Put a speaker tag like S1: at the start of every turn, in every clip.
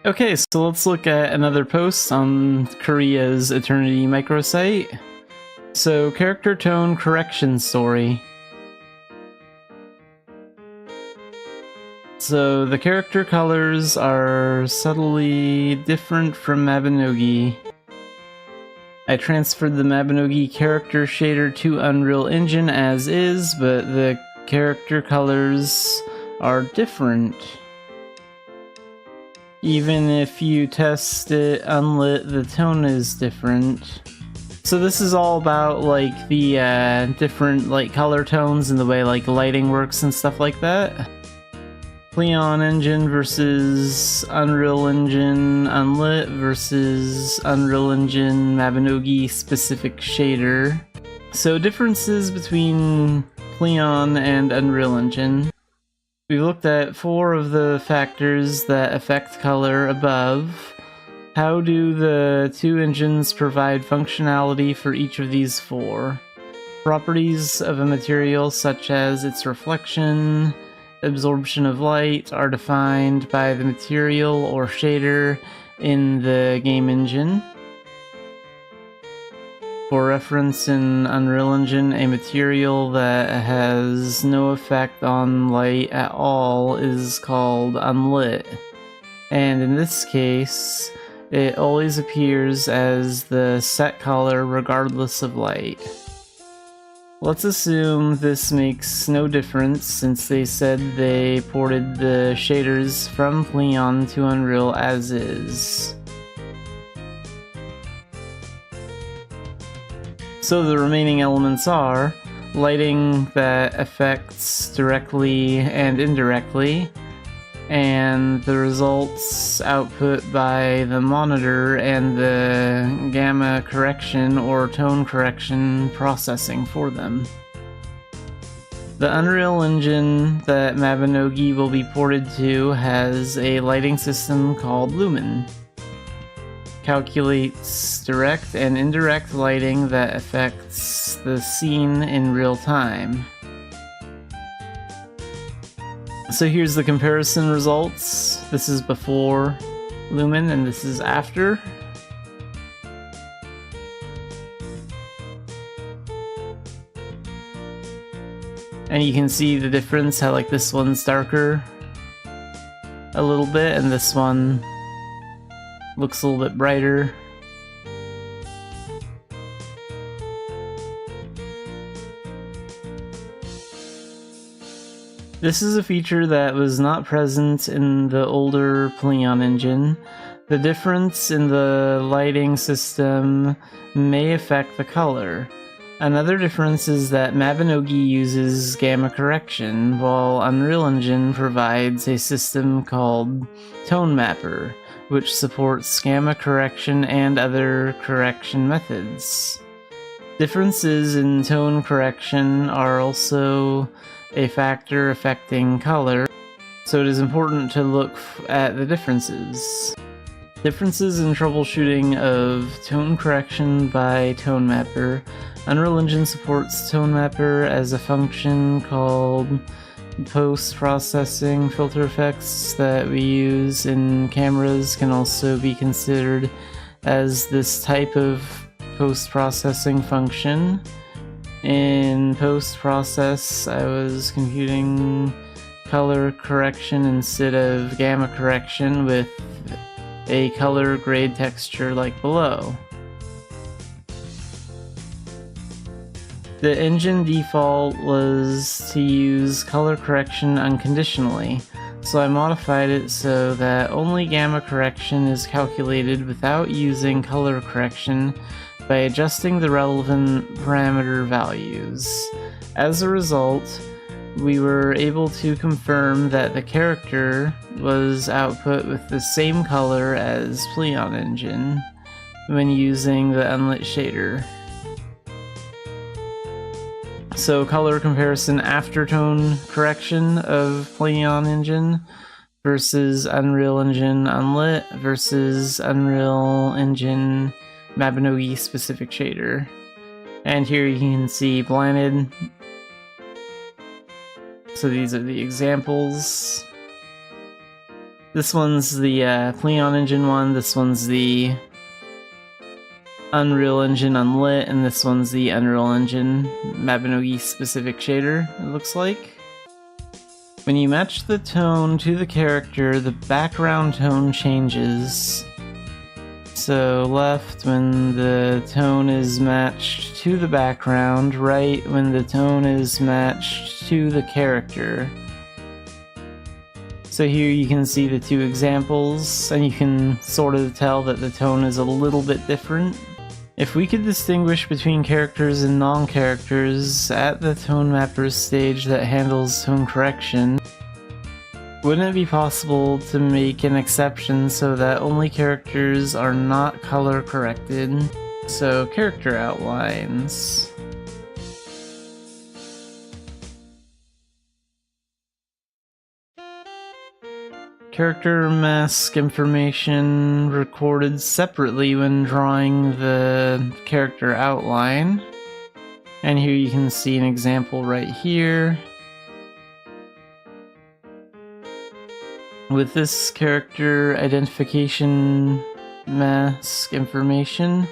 S1: Okay, so let's look at another post on Korea's Eternity microsite. So, character tone correction story. So, the character colors are subtly different from Mabinogi. I transferred the Mabinogi character shader to Unreal Engine as is, but the character colors are different. Even if you test it unlit, the tone is different. So this is all about like the different like color tones and the way like lighting works and stuff like that. Leon Engine versus Unreal Engine Unlit versus Unreal Engine Mabinogi specific shader. So differences between Leon and Unreal Engine. We looked at 4 of the factors that affect color above. How do the 2 engines provide functionality for each of these 4? Properties of a material such as its reflection, absorption of light are defined by the material or shader in the game engine. For reference, in Unreal Engine, a material that has no effect on light at all is called unlit. And in this case, it always appears as the set color regardless of light. Let's assume this makes no difference since they said they ported the shaders from Leon to Unreal as is. So the remaining elements are lighting that affects directly and indirectly, and the results output by the monitor and the gamma correction or tone correction processing for them. The Unreal Engine that Mabinogi will be ported to has a lighting system called Lumen. Calculates direct and indirect lighting that affects the scene in real time. So here's the comparison results. This is before Lumen and this is after. And you can see the difference, how like this one's darker a little bit and this one looks a little bit brighter. This is a feature that was not present in the older Leon engine. The difference in the lighting system may affect the color. Another difference is that Mabinogi uses gamma correction, while Unreal Engine provides a system called Tone Mapper, which supports gamma correction and other correction methods. Differences in tone correction are also a factor affecting color, so it is important to look at the differences. Differences in troubleshooting of tone correction by Tone Mapper. Unreal Engine supports Tone Mapper as a function called post-processing. Filter effects that we use in cameras can also be considered as this type of post-processing function. In post-process, I was computing color correction instead of gamma correction with a color grade texture like below. The engine default was to use color correction unconditionally, so I modified it so that only gamma correction is calculated without using color correction by adjusting the relevant parameter values. As a result, we were able to confirm that the character was output with the same color as Leon Engine when using the unlit shader. So color comparison after tone correction of Leon Engine versus Unreal Engine Unlit versus Unreal Engine Mabinogi specific shader. And here you can see blinded. So these are the examples. This one's the Pleon Engine one, this one's the Unreal Engine Unlit, and this one's the Unreal Engine Mabinogi specific shader, it looks like. When you match the tone to the character, the background tone changes. So left when the tone is matched to the background, right when the tone is matched to the character. So here you can see the two examples, and you can sort of tell that the tone is a little bit different. If we could distinguish between characters and non-characters at the tone mapper stage that handles tone correction, wouldn't it be possible to make an exception so that only characters are not color corrected? So, character outlines. Character mask information recorded separately when drawing the character outline. And here you can see an example right here. With this character identification mask information,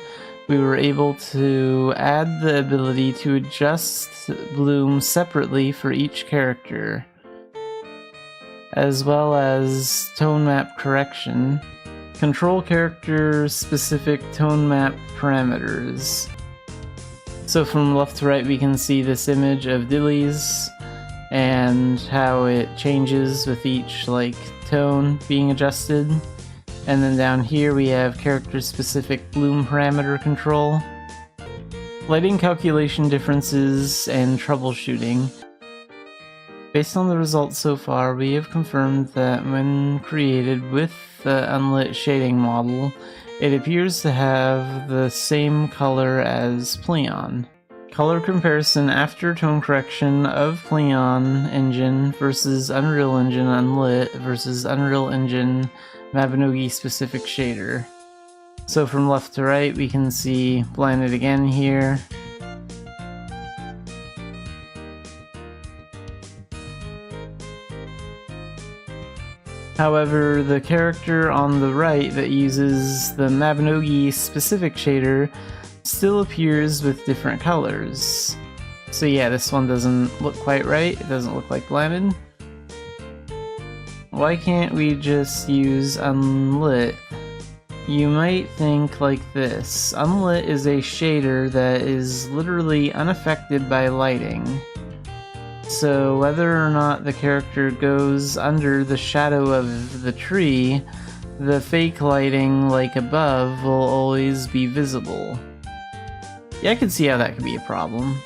S1: we were able to add the ability to adjust bloom separately for each character, as well as tone map correction. Control character specific tone map parameters. So from left to right we can see this image of Dailies and how it changes with each tone being adjusted. And then down here we have character specific bloom parameter control. Lighting calculation differences and troubleshooting. Based on the results so far, we have confirmed that when created with the unlit shading model, it appears to have the same color as Pleon. Color comparison after tone correction of Pleon Engine versus Unreal Engine Unlit versus Unreal Engine Mabinogi specific shader. So from left to right we can see blinded again here. However, the character on the right that uses the Mabinogi specific shader still appears with different colors. So yeah, this one doesn't look quite right, it doesn't look like blinded. Why can't we just use unlit? You might think like this. Unlit is a shader that is literally unaffected by lighting. So whether or not the character goes under the shadow of the tree, the fake lighting above will always be visible. Yeah, I could see how that could be a problem.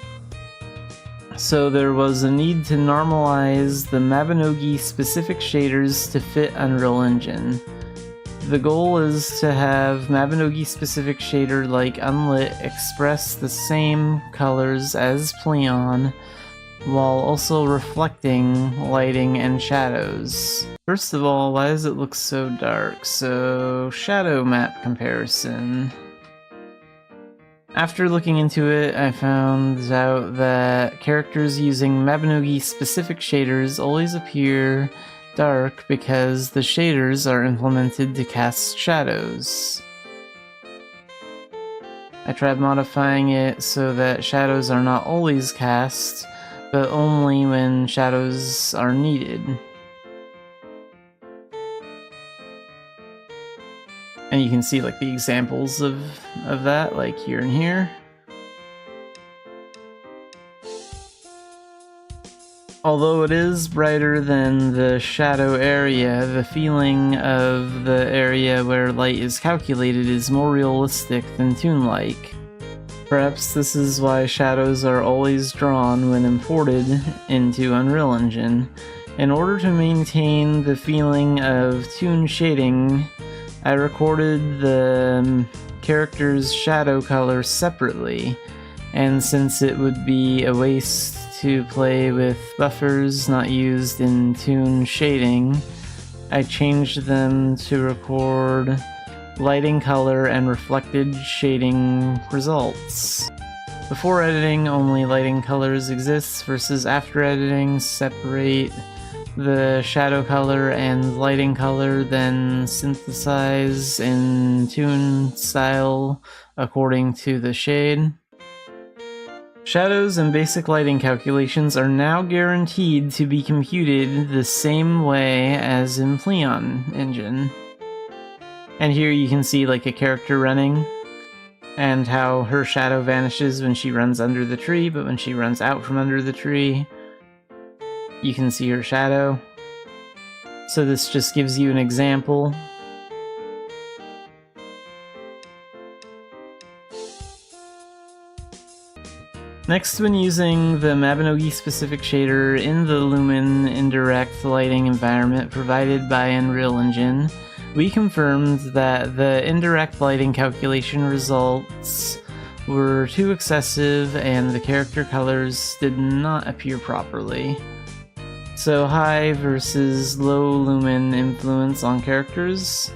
S1: So there was a need to normalize the Mabinogi specific shaders to fit Unreal Engine. The goal is to have Mabinogi specific shader like Unlit express the same colors as Pleon, while also reflecting lighting and shadows. First of all, why does it look so dark? So, shadow map comparison. After looking into it, I found out that characters using Mabinogi specific shaders always appear dark because the shaders are implemented to cast shadows. I tried modifying it so that shadows are not always cast, but only when shadows are needed. And you can see the examples of that, here and here. Although it is brighter than the shadow area, the feeling of the area where light is calculated is more realistic than toon-like. Perhaps this is why shadows are always drawn when imported into Unreal Engine. In order to maintain the feeling of toon shading, I recorded the character's shadow color separately, and since it would be a waste to play with buffers not used in toon shading, I changed them to record lighting color and reflected shading results. Before editing, only lighting colors exist versus after editing, separate the shadow color and lighting color, then synthesize and tune style according to the shade. Shadows and basic lighting calculations are now guaranteed to be computed the same way as in Livestream engine. And here you can see like a character running, and how her shadow vanishes when she runs under the tree, but when she runs out from under the tree, you can see her shadow. So this just gives you an example. Next, when using the Mabinogi specific shader in the Lumen indirect lighting environment provided by Unreal Engine, we confirmed that the indirect lighting calculation results were too excessive and the character colors did not appear properly. So high versus low lumen influence on characters.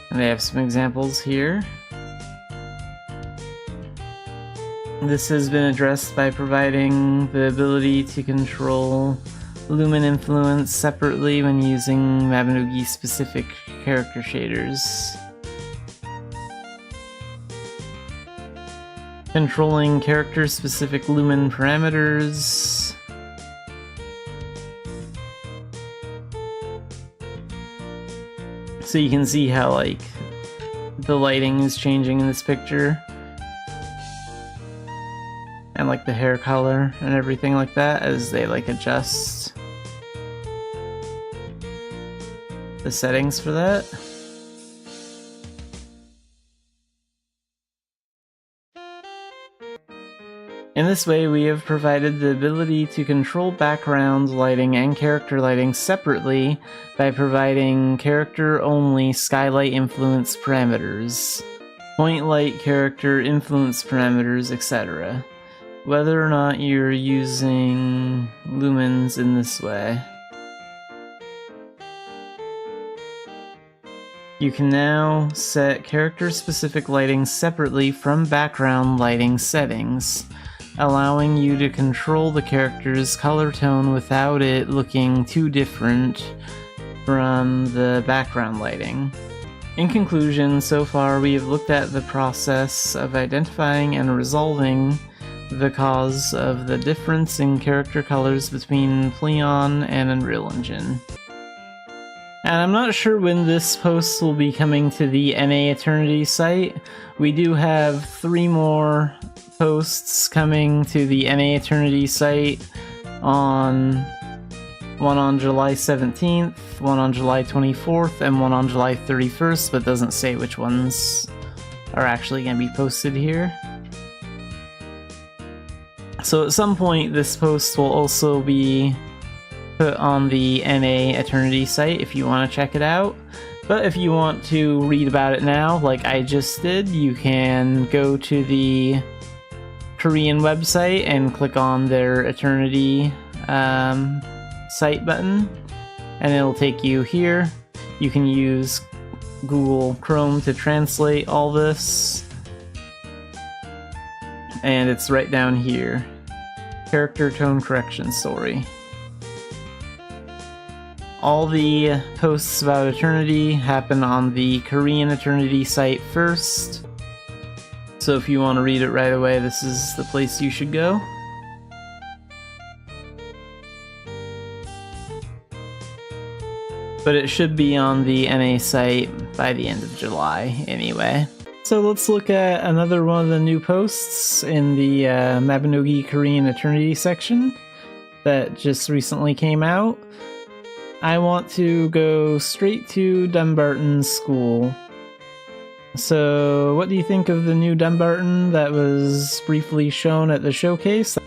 S1: And they have some examples here. This has been addressed by providing the ability to control lumen influence separately when using Mabinogi specific character shaders. Controlling character specific lumen parameters. So you can see how like the lighting is changing in this picture. And like the hair color and everything like that as they like adjust the settings for that. In this way, we have provided the ability to control background lighting and character lighting separately by providing character-only skylight influence parameters, point light character influence parameters, etc. Whether or not you're using lumens in this way. You can now set character-specific lighting separately from background lighting settings, allowing you to control the character's color tone without it looking too different from the background lighting. In conclusion, so far we have looked at the process of identifying and resolving the cause of the difference in character colors between Livestream and Unreal Engine. And I'm not sure when this post will be coming to the NA Eternity site. We do have 3 more posts coming to the NA Eternity site, one on July 17th, one on July 24th, and one on July 31st, but doesn't say which ones are actually going to be posted here. So at some point this post will also be put on the NA Eternity site if you want to check it out. But if you want to read about it now, like I just did, you can go to the Korean website and click on their Eternity site button, and it'll take you here. You can use Google Chrome to translate all this, and it's right down here. Character tone correction story. All the posts about Eternity happen on the Korean Eternity site first, so if you want to read it right away, this is the place you should go. But it should be on the NA site by the end of July anyway. So let's look at another one of the new posts in the Mabinogi Korean Eternity section that just recently came out. I want to go straight to Dumbarton School. So what do you think of the new Dumbarton that was briefly shown at the showcase?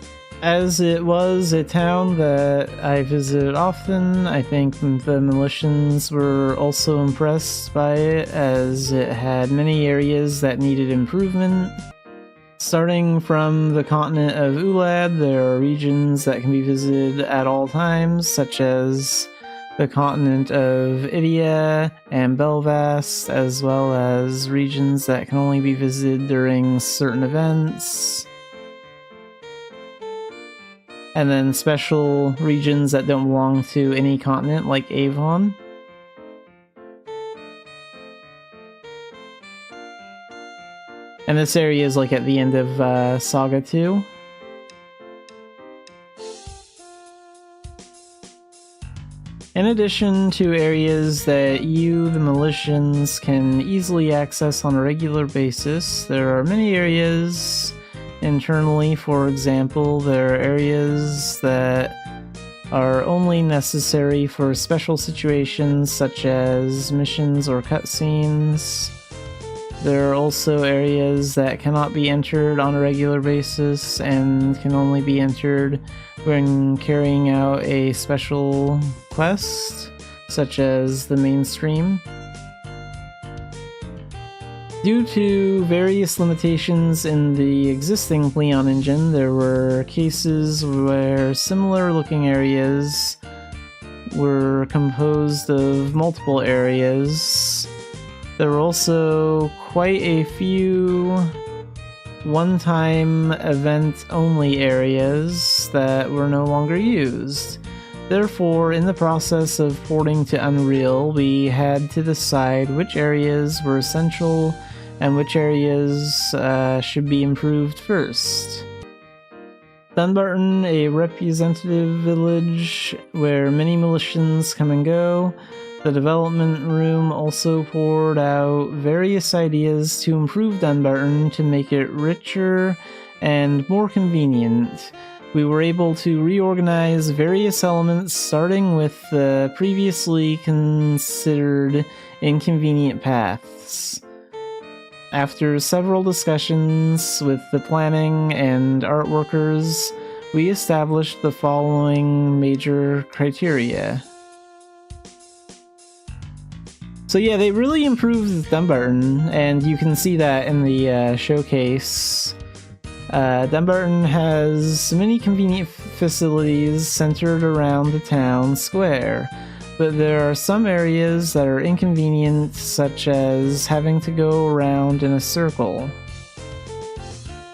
S1: As it was a town that I visited often, I think the Militians were also impressed by it, as it had many areas that needed improvement. Starting from the continent of Ulad, there are regions that can be visited at all times, such as the continent of Idia and Belvast, as well as regions that can only be visited during certain events. and then special regions that don't belong to any continent, like Avon. And this area is like at the end of Saga 2. In addition to areas that you, the Militians, can easily access on a regular basis, there are many areas internally. For example, there are areas that are only necessary for special situations such as missions or cutscenes. There are also areas that cannot be entered on a regular basis and can only be entered when carrying out a special quest, such as the mainstream. Due to various limitations in the existing Leon engine, there were cases where similar looking areas were composed of multiple areas. There were also quite a few one-time event-only areas that were no longer used. Therefore, in the process of porting to Unreal, we had to decide which areas were essential and which areas should be improved first. Dunbarton, a representative village where many Militians come and go. The development room also poured out various ideas to improve Dunbarton to make it richer and more convenient. We were able to reorganize various elements, starting with the previously considered inconvenient paths. After several discussions with the planning and art workers, we established the following major criteria. So yeah, they really improved Dunbarton, and you can see that in the showcase. Dunbarton has many convenient facilities centered around the town square, but there are some areas that are inconvenient, such as having to go around in a circle.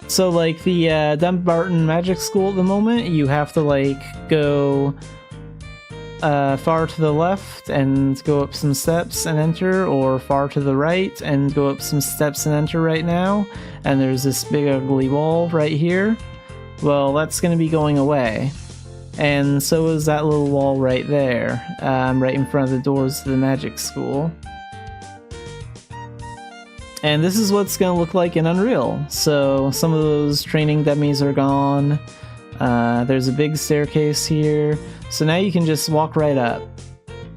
S1: So like the Dunbarton Magic School at the moment, you have to like go far to the left and go up some steps and enter, or far to the right and go up some steps and enter right now. And there's this big ugly wall right here. Well, that's going to be going away. And so is that little wall right there, right in front of the doors to the magic school. And this is what's going to look like in Unreal. So some of those training dummies are gone. There's a big staircase here. So now you can just walk right up.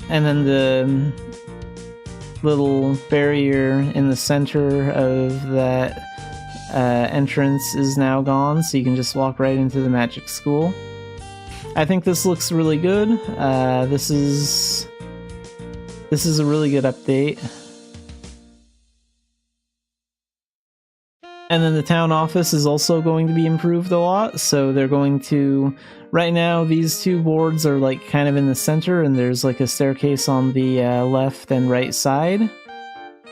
S1: And then the little barrier in the center of that entrance is now gone, so you can just walk right into the magic school. I think this looks really good. This is a really good update. And then the town office is also going to be improved a lot, so they're going to... Right now, these two boards are like kind of in the center, and there's like a staircase on the left and right side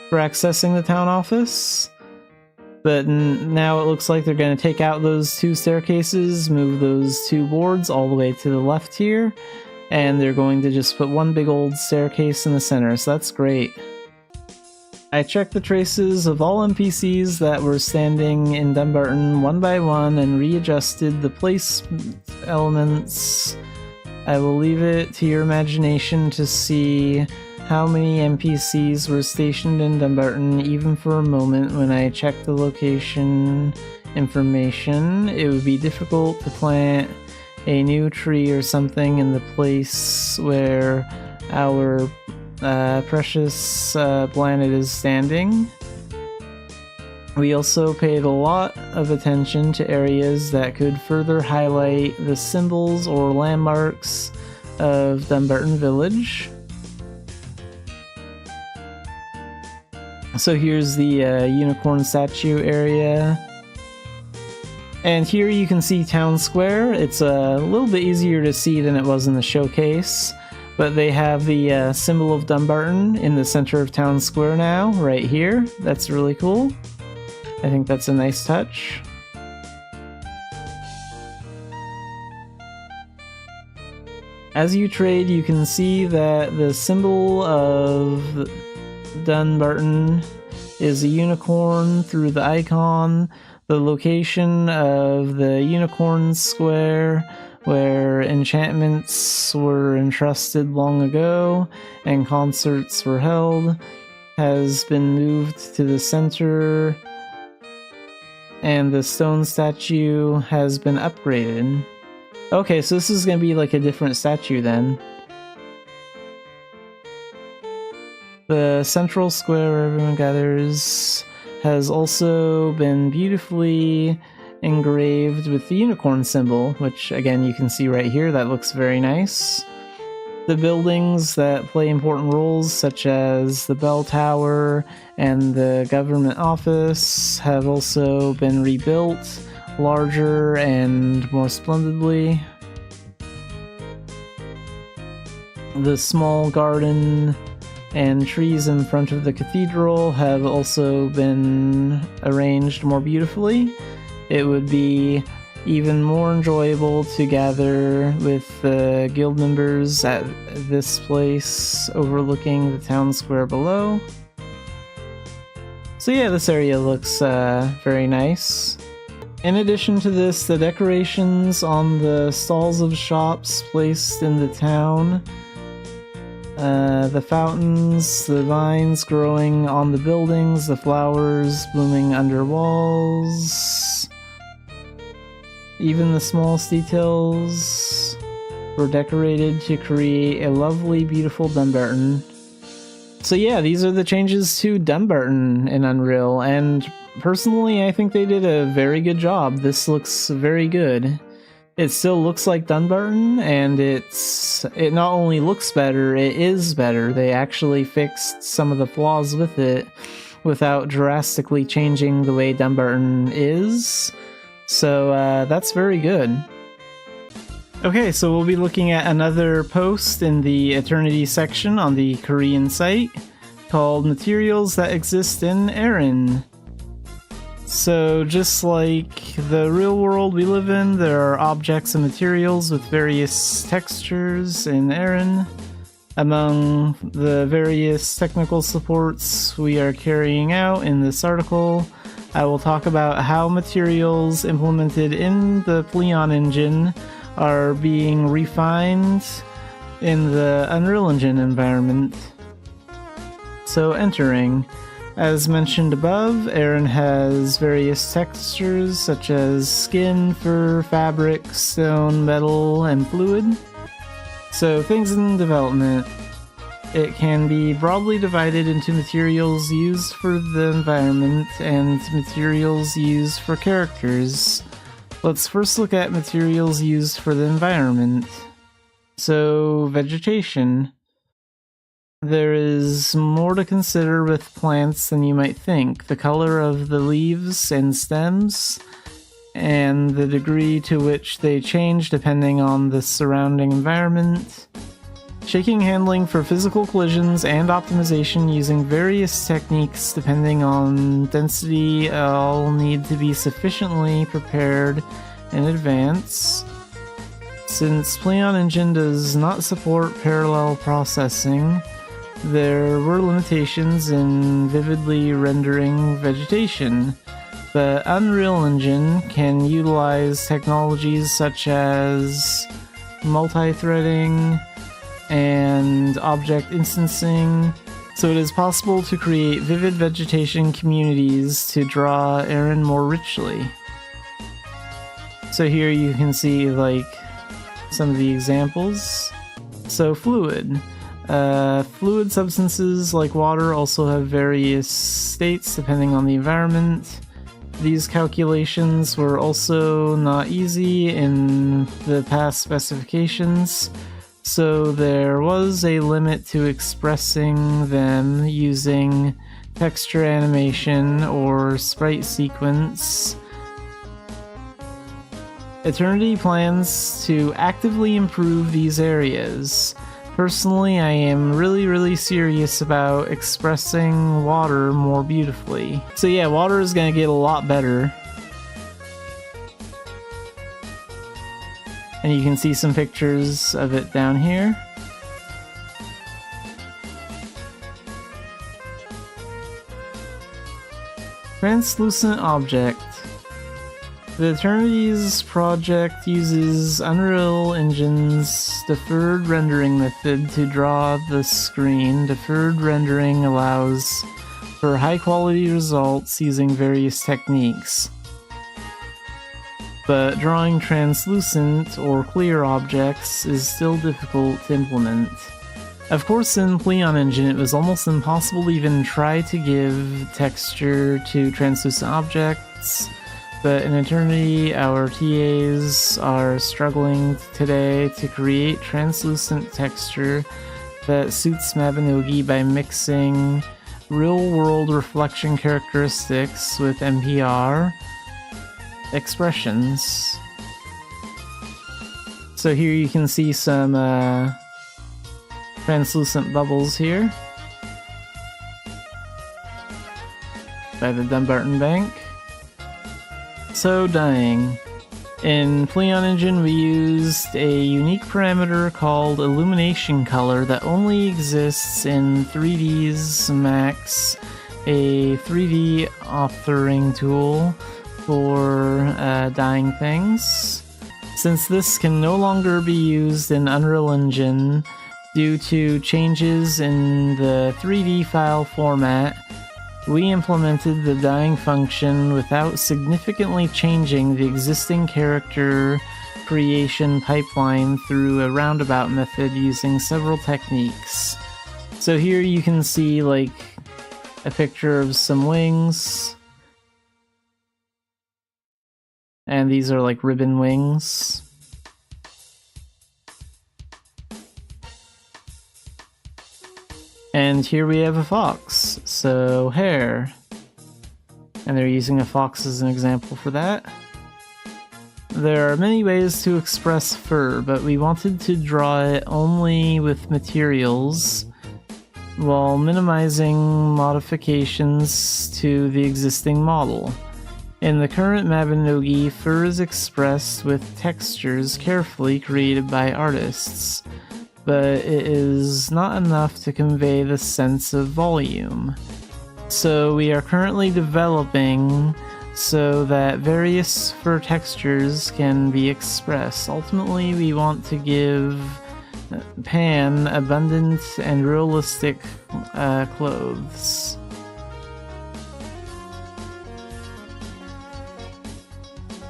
S1: for accessing the town office. But now it looks like they're going to take out those two staircases, move those two boards all the way to the left here, and they're going to just put one big old staircase in the center, so that's great. I checked the traces of all NPCs that were standing in Dunbarton one by one and readjusted the place elements. I will leave it to your imagination to see how many NPCs were stationed in Dunbarton. Even for a moment, when I checked the location information, it would be difficult to plant a new tree or something in the place where our precious planet is standing. We also paid a lot of attention to areas that could further highlight the symbols or landmarks of Dunbarton Village. So here's the unicorn statue area. And here you can see Town Square. It's a little bit easier to see than it was in the showcase. But they have the symbol of Dunbarton in the center of Town Square now, right here. That's really cool. I think that's a nice touch. As you trade, you can see that the symbol of Dunbarton is a unicorn through the icon. The location of the unicorn square, where enchantments were entrusted long ago and concerts were held, has been moved to the center, and the stone statue has been upgraded. Okay, so this is going to be like a different statue then. The central square where everyone gathers has also been beautifully engraved with the unicorn symbol, which again you can see right here, that looks very nice. The buildings that play important roles, such as the bell tower and the government office, have also been rebuilt larger and more splendidly. The small garden and trees in front of the cathedral have also been arranged more beautifully. It would be even more enjoyable to gather with the guild members at this place overlooking the town square below. So yeah, this area looks very nice. In addition to this, the decorations on the stalls of shops placed in the town, the fountains, the vines growing on the buildings, the flowers blooming under walls, even the smallest details were decorated to create a lovely, beautiful Dumbarton. So yeah, these are the changes to Dumbarton in Unreal, and personally I think they did a very good job. This looks very good. It still looks like Dumbarton, and it not only looks better, it is better. They actually fixed some of the flaws with it without drastically changing the way Dumbarton is. So that's very good. Okay, so we'll be looking at another post in the Eternity section on the Korean site called Materials That Exist in Erin. So just like the real world we live in, there are objects and materials with various textures in Erin. Among the various technical supports we are carrying out in this article, I will talk about how materials implemented in the Pleon engine are being refined in the Unreal Engine environment. So entering. As mentioned above, Erin has various textures such as skin, fur, fabric, stone, metal, and fluid. So things in development. It can be broadly divided into materials used for the environment and materials used for characters. Let's first look at materials used for the environment. So, vegetation. There is more to consider with plants than you might think. The color of the leaves and stems, and the degree to which they change depending on the surrounding environment. Shaking handling for physical collisions and optimization using various techniques depending on density all need to be sufficiently prepared in advance. Since Pleon Engine does not support parallel processing, there were limitations in vividly rendering vegetation. The Unreal Engine can utilize technologies such as multi-threading and object instancing, so it is possible to create vivid vegetation communities to draw Erin more richly. So here you can see like some of the examples. So fluid. Fluid substances like water also have various states depending on the environment. These calculations were also not easy in the past specifications, so there was a limit to expressing them using texture animation or sprite sequence. Eternity plans to actively improve these areas. Personally, I am really serious about expressing water more beautifully. So yeah, water is gonna get a lot better. And you can see some pictures of it down here. Translucent object. The Eternities project uses Unreal Engine's deferred rendering method to draw the screen. Deferred rendering allows for high-quality results using various techniques. But drawing translucent or clear objects is still difficult to implement. Of course, in Pleon Engine, it was almost impossible to even try to give texture to translucent objects, but in Eternity, our TAs are struggling today to create translucent texture that suits Mabinogi by mixing real-world reflection characteristics with NPR expressions. So here you can see some translucent bubbles here by the Dumbarton Bank. So dying. In Pleon Engine we used a unique parameter called illumination color that only exists in 3Ds Max, a 3D authoring tool for dyeing things. Since this can no longer be used in Unreal Engine due to changes in the 3D file format, we implemented the dyeing function without significantly changing the existing character creation pipeline through a roundabout method using several techniques. So here you can see like a picture of some wings, and these are like ribbon wings. And here we have a fox, so hair. And they're using a fox as an example for that. There are many ways to express fur, but we wanted to draw it only with materials while minimizing modifications to the existing model. In the current Mabinogi, fur is expressed with textures carefully created by artists, but it is not enough to convey the sense of volume. So we are currently developing so that various fur textures can be expressed. Ultimately, we want to give Pan abundant and realistic clothes.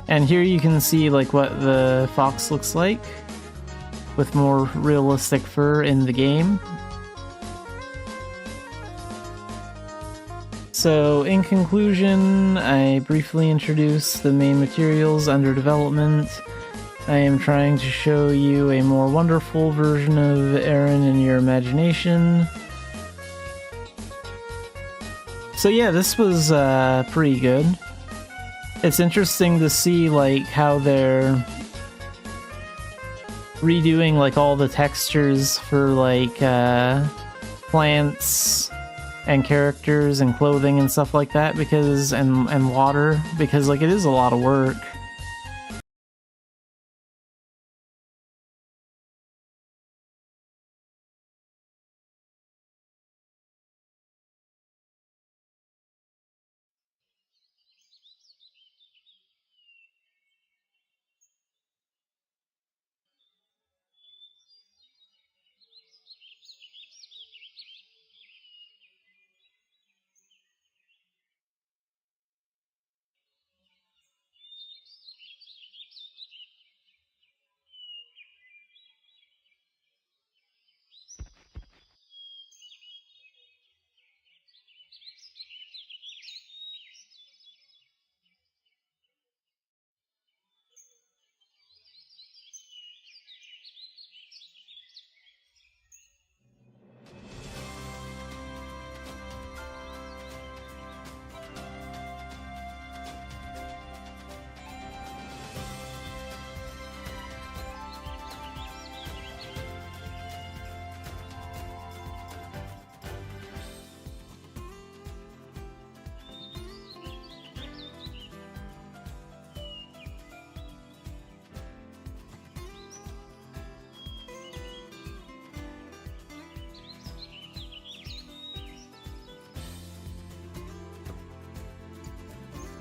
S1: And here you can see like what the fox looks like with more realistic fur in the game. So in conclusion, I briefly introduced the main materials under development. I am trying to show you a more wonderful version of Aaron in your imagination. So yeah, this was pretty good. It's interesting to see like how they're redoing like all the textures for like plants and characters and clothing and stuff like that, because and water, because like it is a lot of work.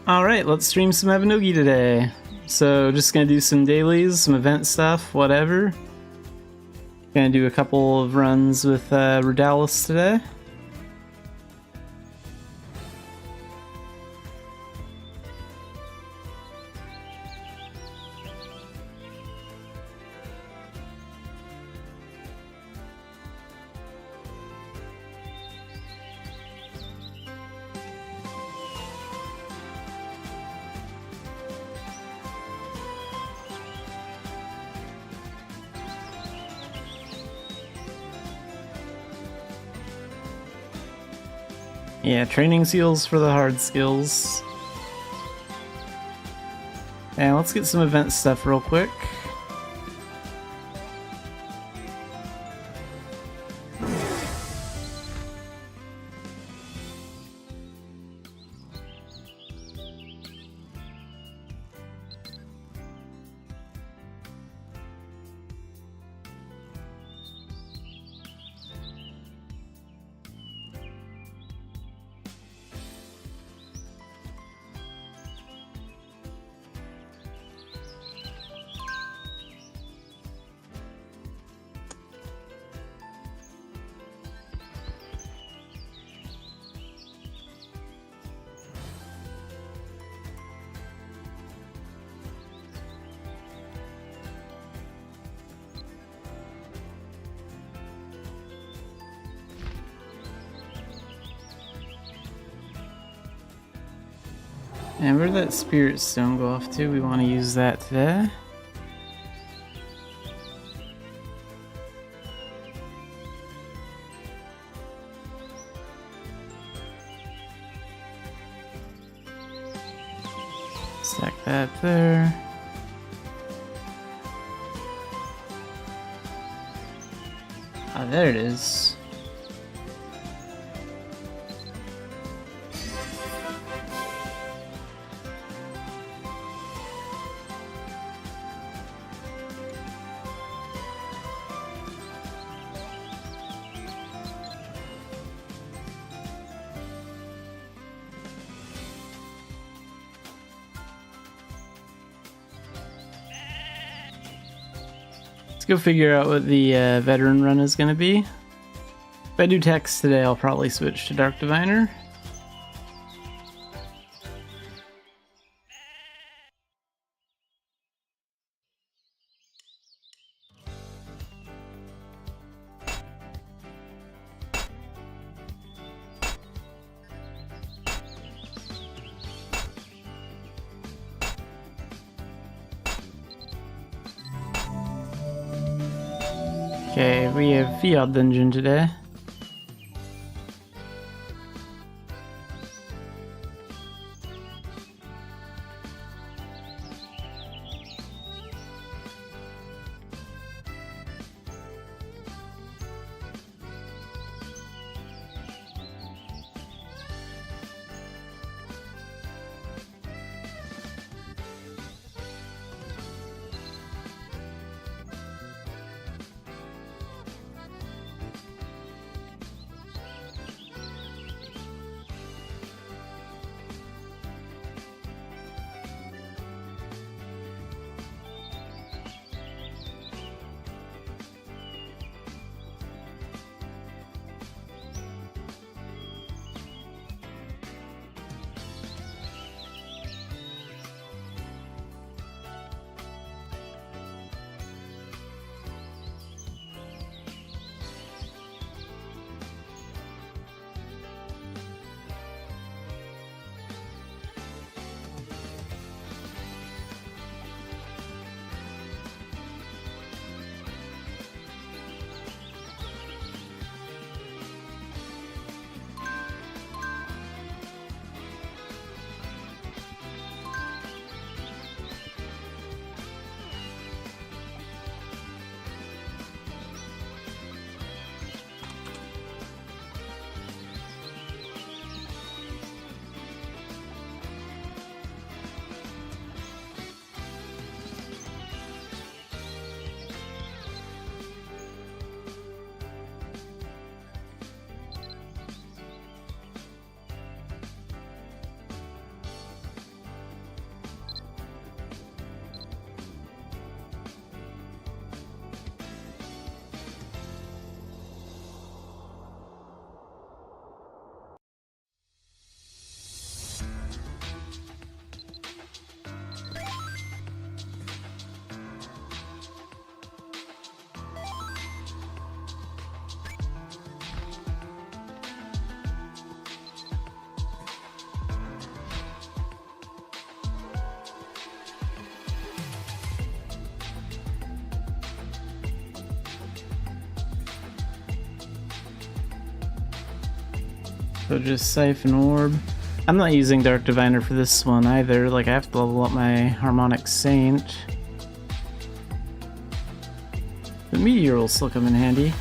S1: Alright, let's stream some Mabinogi today. So just gonna do some dailies, some event stuff, whatever. Gonna do a couple of runs with Rudalis today. Yeah, training seals for the hard skills. And let's get some event stuff real quick. And where did that spirit stone go off to? We want to use that today. Stack that there. Ah, there it is. Go figure out what the veteran run is going to be. If I do text today, I'll probably switch to Dark Diviner. Okay, we have Field Dungeon today. So just Siphon Orb. I'm not using Dark Diviner for this one either, like I have to level up my Harmonic Saint. The Meteor will still come in handy.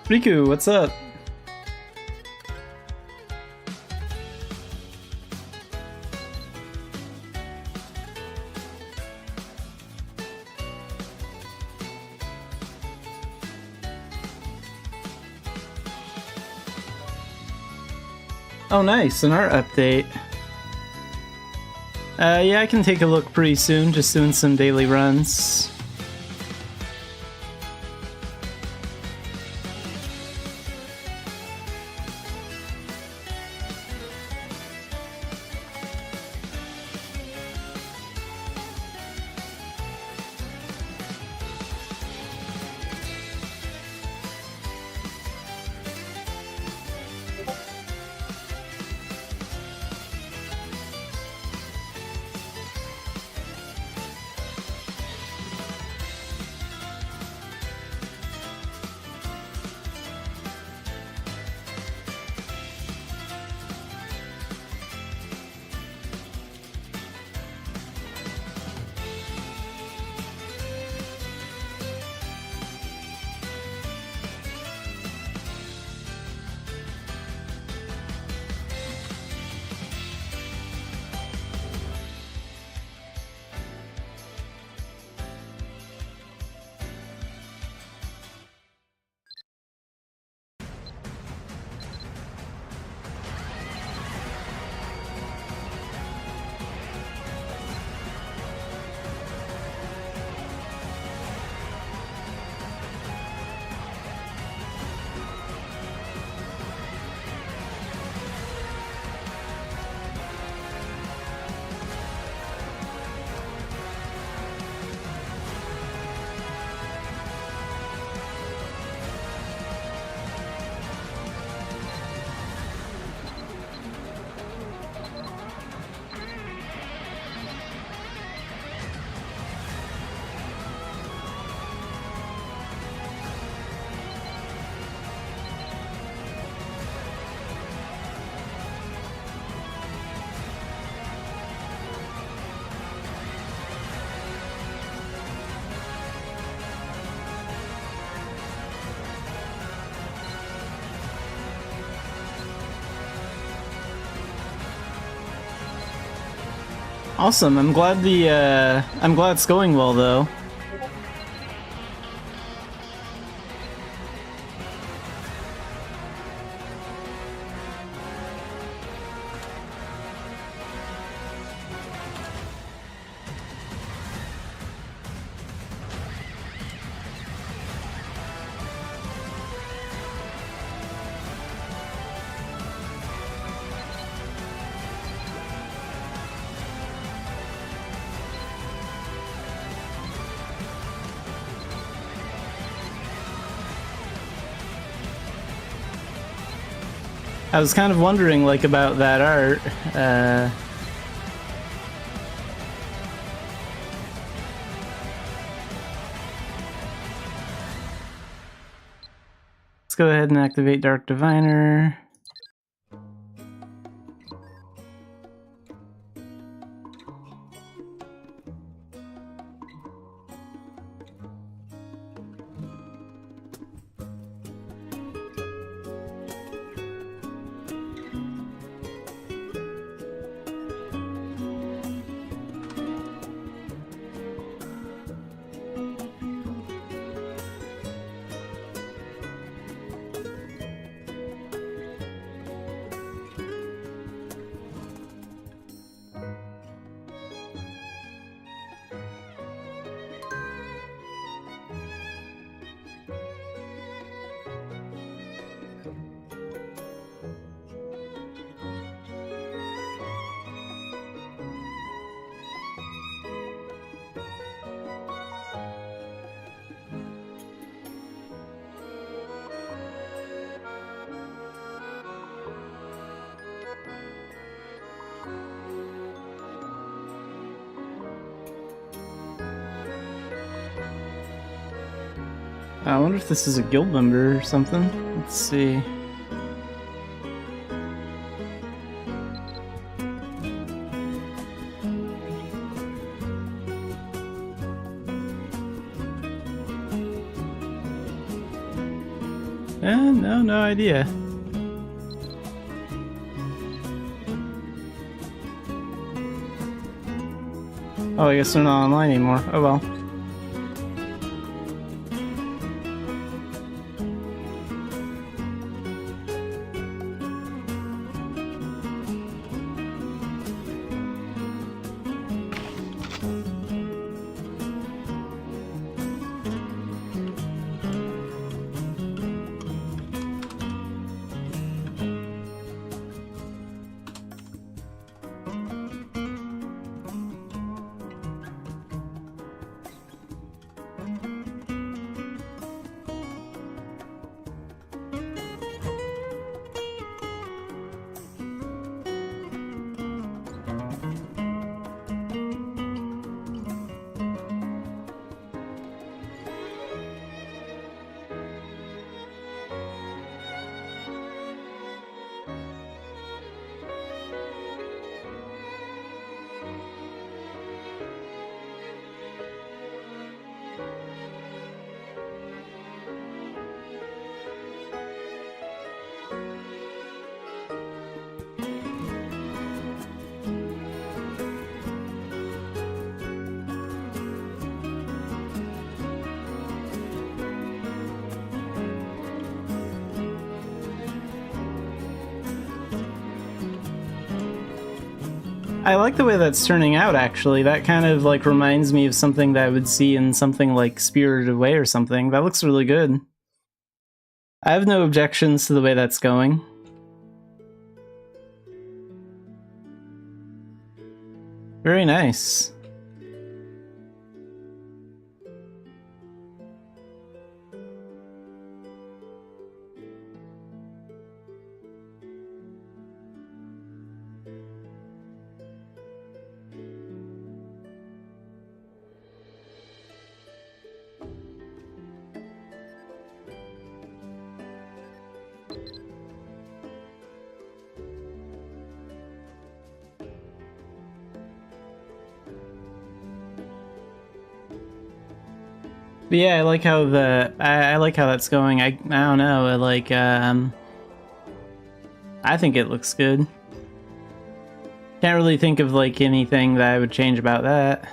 S1: Riku, what's up? Oh nice, an art update. Yeah, I can take a look pretty soon, just doing some daily runs. Awesome. I'm glad it's going well though. I was kind of wondering, like, about that art. Let's go ahead and activate Dark Diviner. I wonder if this is a guild member or something. Let's see. No idea. Oh, I guess they're not online anymore. Oh well. I like the way that's turning out, actually. That kind of, like, reminds me of something that I would see in something like Spirited Away or something. That looks really good. I have no objections to the way that's going. Very nice. But yeah, I like how I like how that's going. I don't know, I think it looks good. Can't really think of like anything that I would change about that.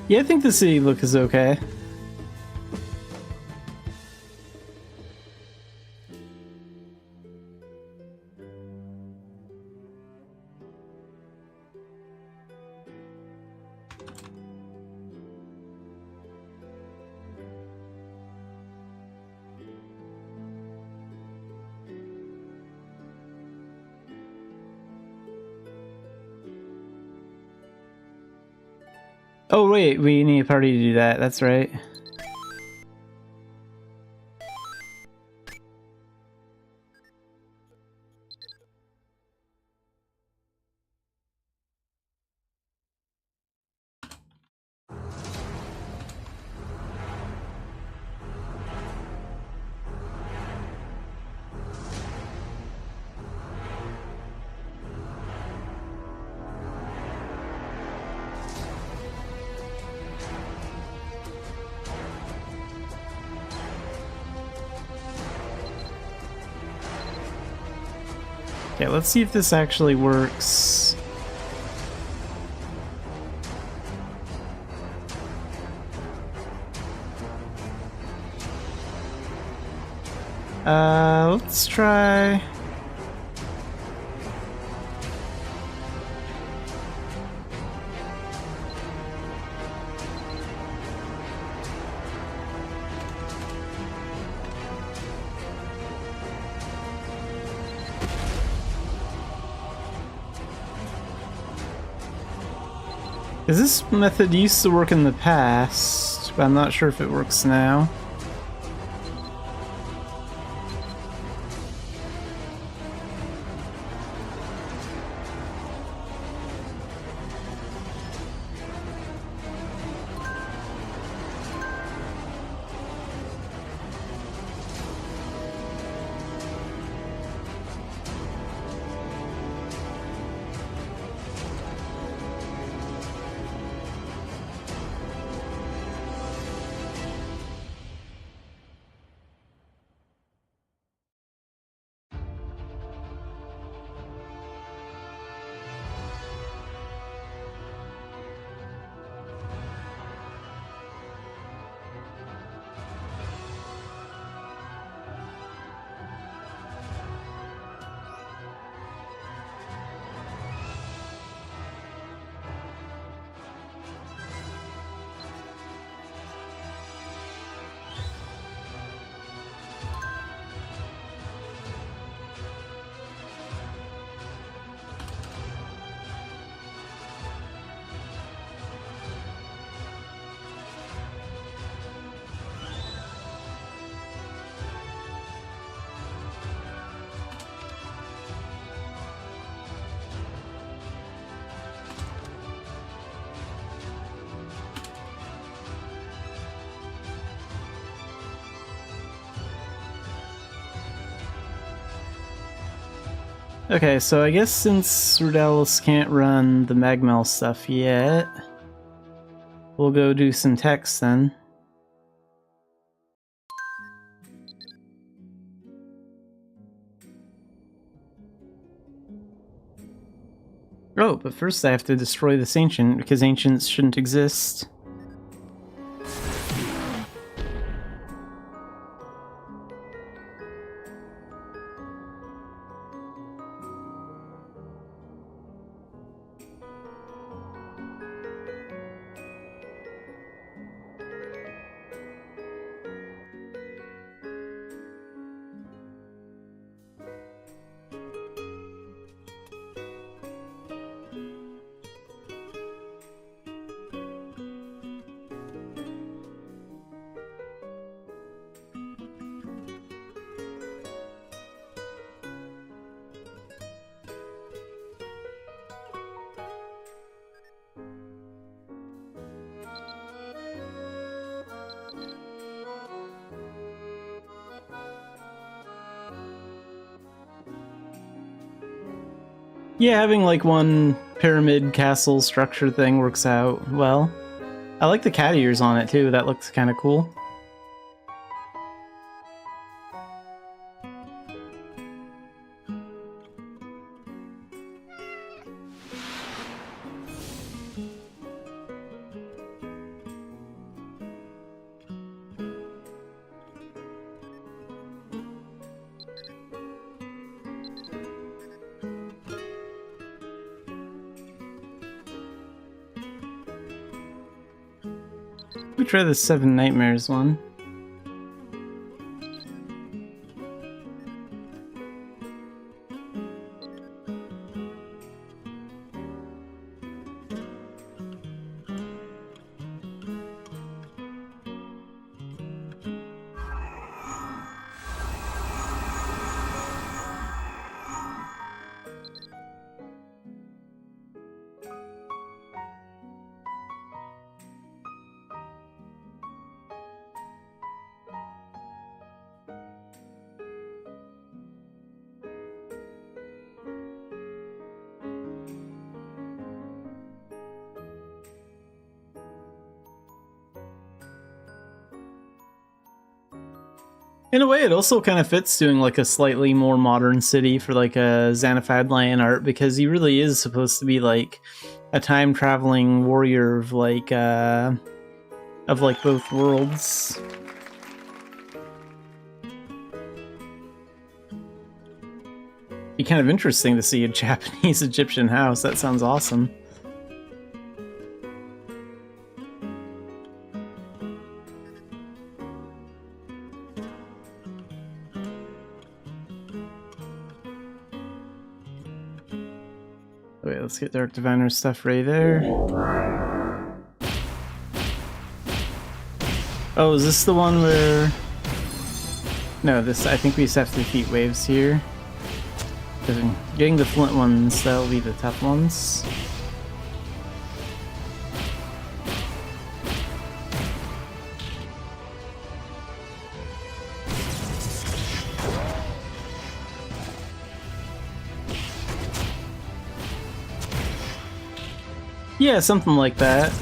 S1: Yeah, I think the city look is okay. Oh wait, we need a party to do that, that's right. Okay, let's see if this actually works. Let's try... Because this method used to work in the past, but I'm not sure if it works now. Okay, so I guess since Rudalis can't run the Magmel stuff yet, we'll go do some text then. Oh, but first I have to destroy this ancient, because ancients shouldn't exist. Yeah, having like one pyramid castle structure thing works out well. I like the cat ears on it too, that looks kind of cool. Let me try the 7 Nightmares one. In a way, it also kind of fits doing like a slightly more modern city for like a Xanafiedlion art, because he really is supposed to be like a time-traveling warrior of like both worlds. Be kind of interesting to see a Japanese Egyptian house. That sounds awesome. Wait, let's get Dark Diviner stuff right there. Oh, is this the one where... No, this, I think we just have to defeat waves here. Getting the flint ones, that'll be the tough ones. Yeah, something like that.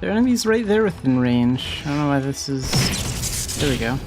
S1: There are enemies right there within range. I don't know why this is... There we go.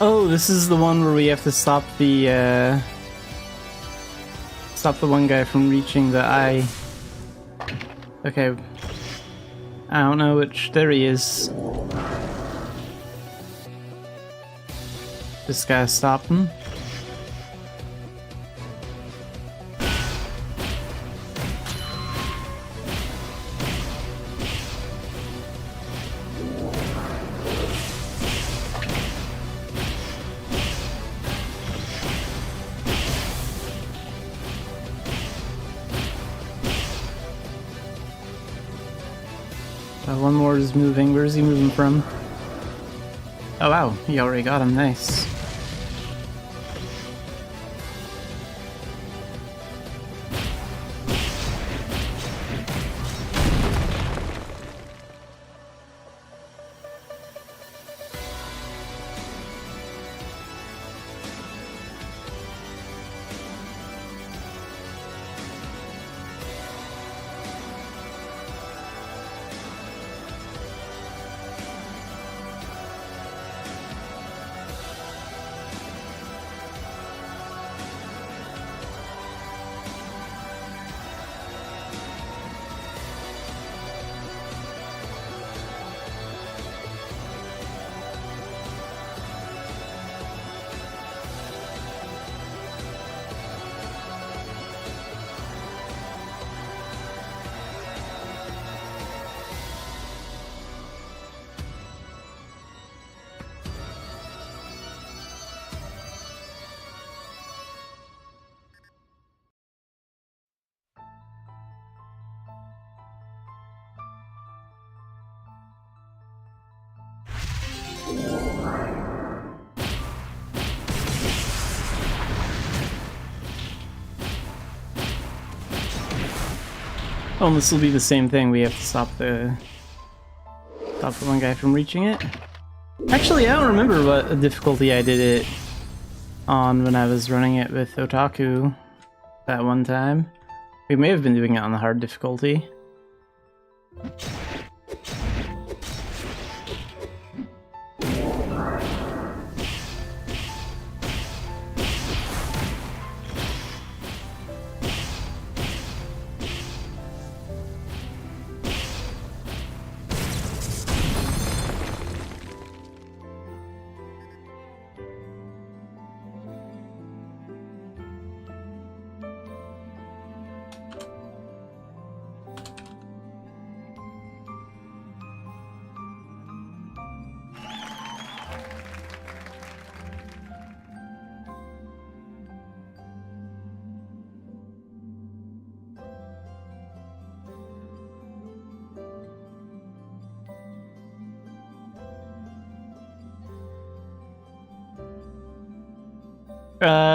S1: Oh, this is the one where we have to stop the one guy from reaching the eye. Okay. I don't know which... There he is. Just gotta stop him. One more is moving. Where is he moving from? Oh wow, he already got him. Nice. Oh, and this will be the same thing. We have to stop the one guy from reaching it. Actually, I don't remember what difficulty I did it on when I was running it with Otaku that one time. We may have been doing it on the hard difficulty.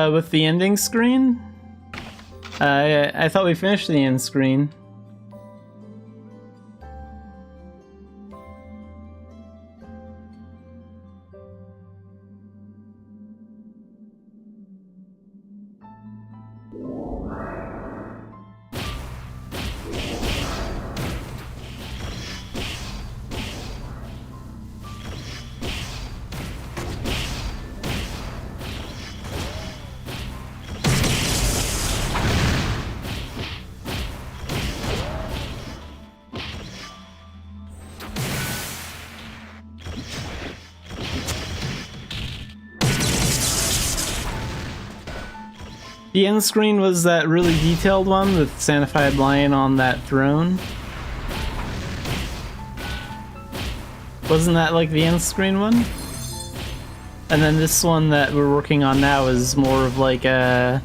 S1: With the ending screen? I thought we finished the end screen. The end screen was that really detailed one with Xanafiedlion on that throne. Wasn't that like the end screen one? And then this one that we're working on now is more of like a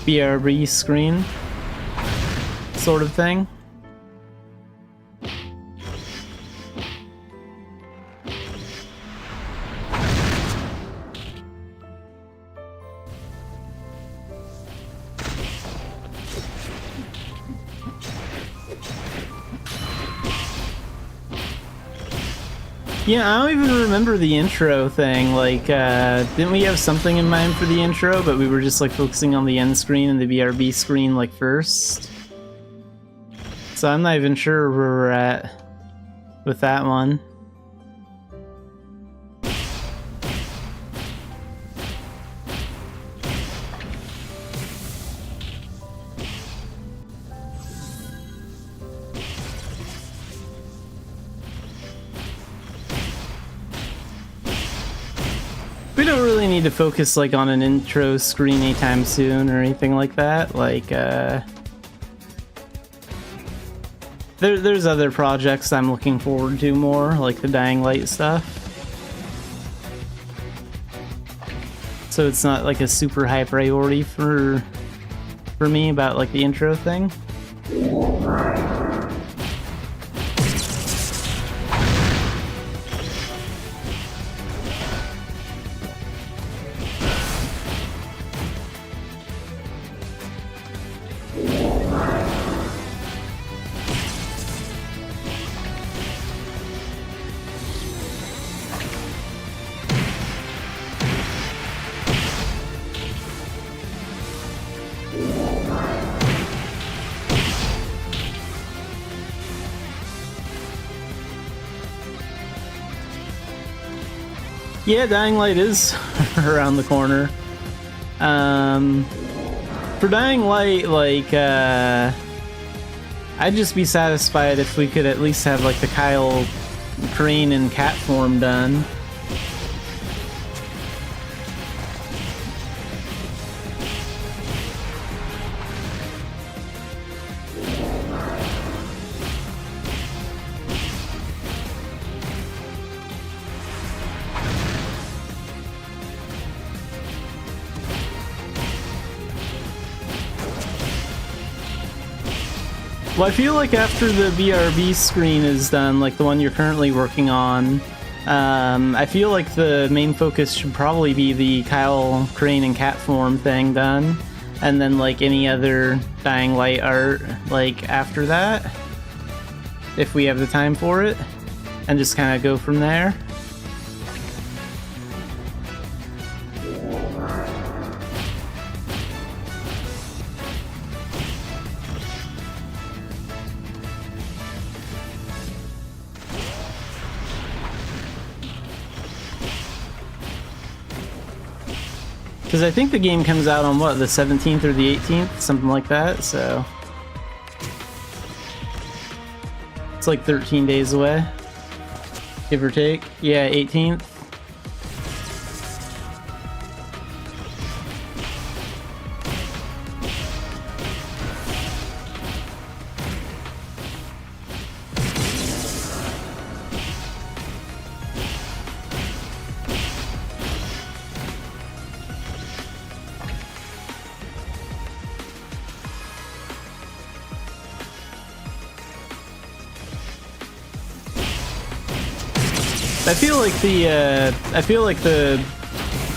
S1: BRB screen sort of thing. Yeah, I don't even remember the intro thing. Like, didn't we have something in mind for the intro, but we were just like focusing on the end screen and the BRB screen like first? So I'm not even sure where we're at with that one. need to focus like on an intro screen anytime soon or anything like that. Like, there's other projects I'm looking forward to more, like the Dying Light stuff. So it's not like a super high priority for me about like the intro thing. Yeah, Dying Light is around the corner. For Dying Light, like, I'd just be satisfied if we could at least have, like, the Kyle Crane and cat form done. Well, I feel like after the BRB screen is done, like the one you're currently working on, I feel like the main focus should probably be the Kyle Crane and cat form thing done, and then like any other Dying Light art like after that, if we have the time for it, and just kind of go from there. Because I think the game comes out on, what, the 17th or the 18th? Something like that, so... It's like 13 days away. Give or take. Yeah, 18th. I feel like the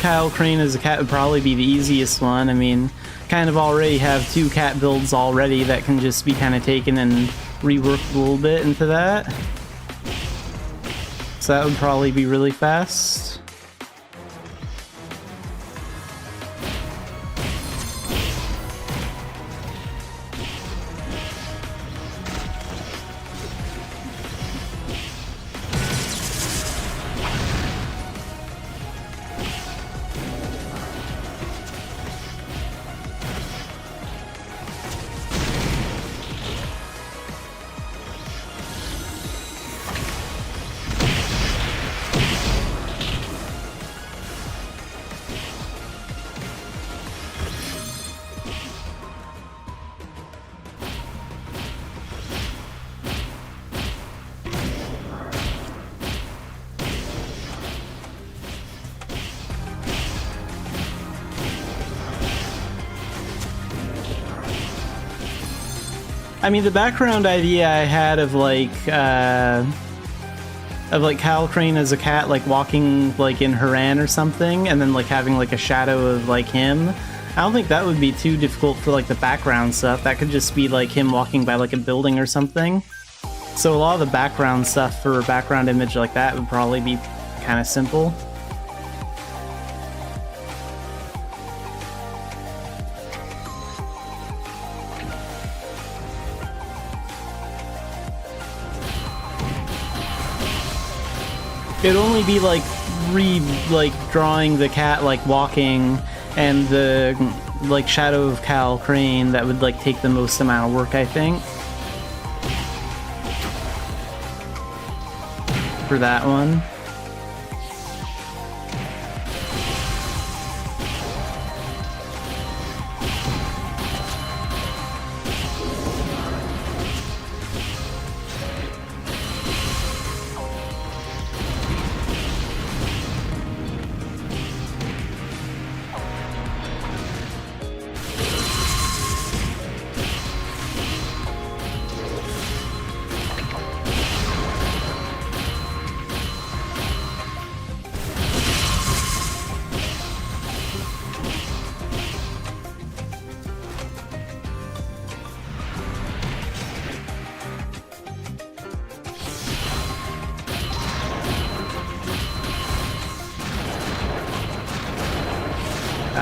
S1: Kyle Crane as a cat would probably be the easiest one. I mean, kind of already have two cat builds already that can just be kind of taken and reworked a little bit into that. So that would probably be really fast. I mean, the background idea I had of like Kyle Crane as a cat, like walking like in Haran or something, and then like having like a shadow of like him. I don't think that would be too difficult for like the background stuff. That could just be like him walking by like a building or something. So a lot of the background stuff for a background image like that would probably be kind of simple. It'd only be like drawing the cat like walking and the like shadow of Kyle Crane that would like take the most amount of work, I think, for that one.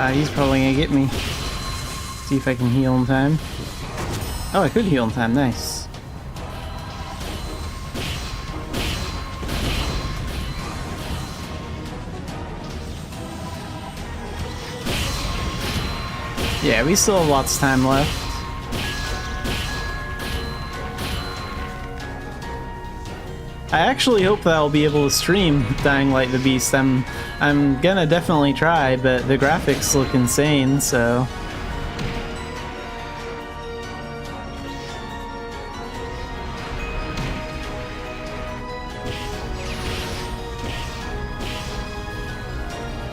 S1: Ah, he's probably gonna get me. See if I can heal in time. Oh, I could heal in time, nice. Yeah, we still have lots of time left. I actually hope that I'll be able to stream Dying Light the Beast. I'm gonna definitely try, but the graphics look insane, so...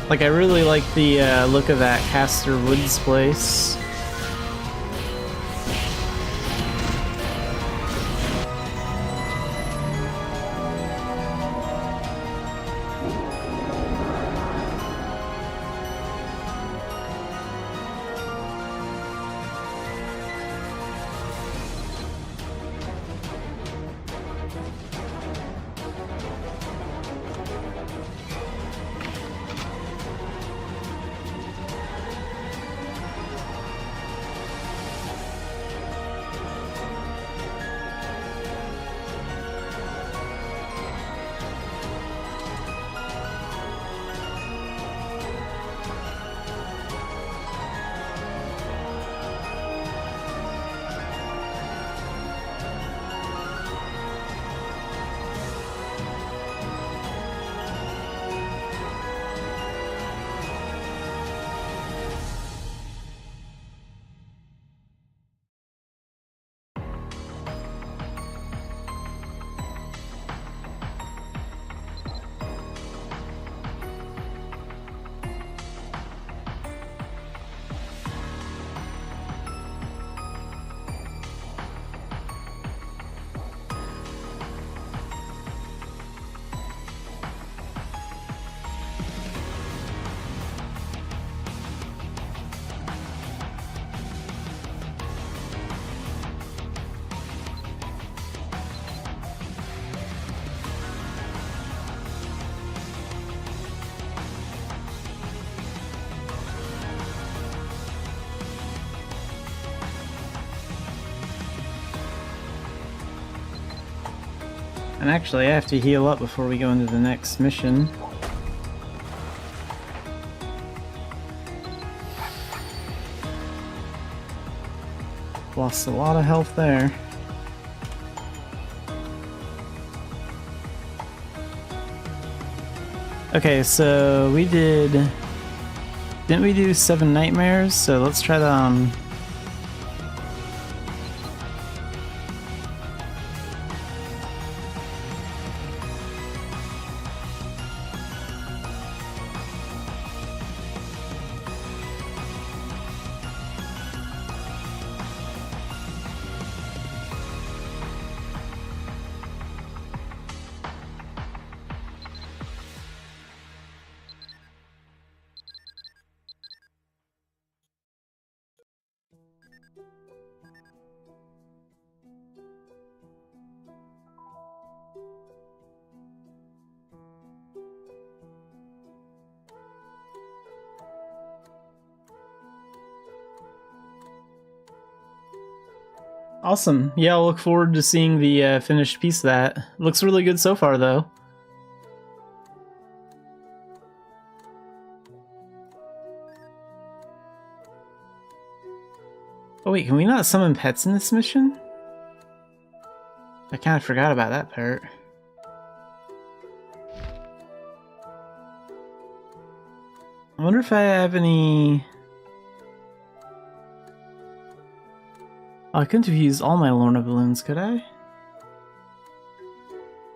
S1: Like, I really like the look of that Castor Woods place. And actually, I have to heal up before we go into the next mission. Lost a lot of health there. Okay, so we didn't we do 7 nightmares? So let's try that on. Awesome. Yeah, I'll look forward to seeing the finished piece of that. Looks really good so far, though. Oh wait, can we not summon pets in this mission? I kind of forgot about that part. I wonder if I have any... Oh, I couldn't have used all my Lorna balloons, could I?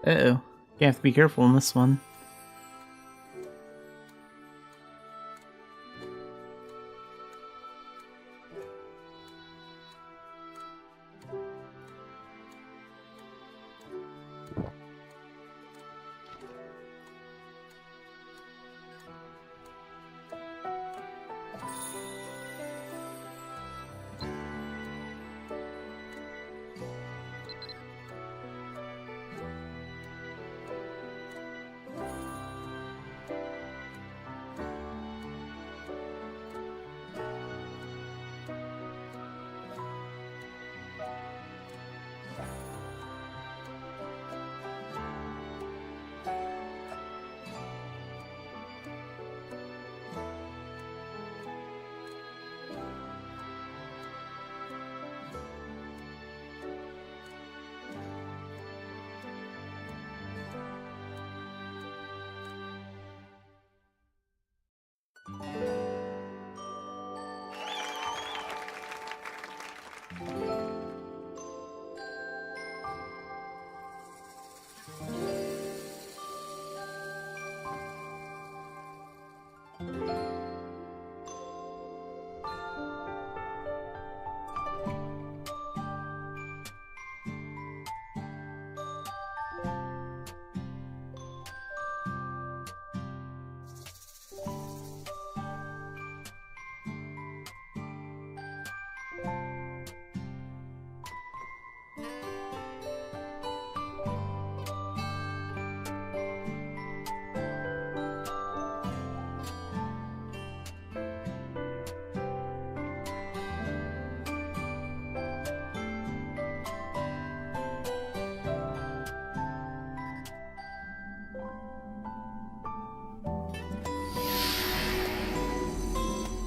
S1: Uh-oh. You have to be careful in this one.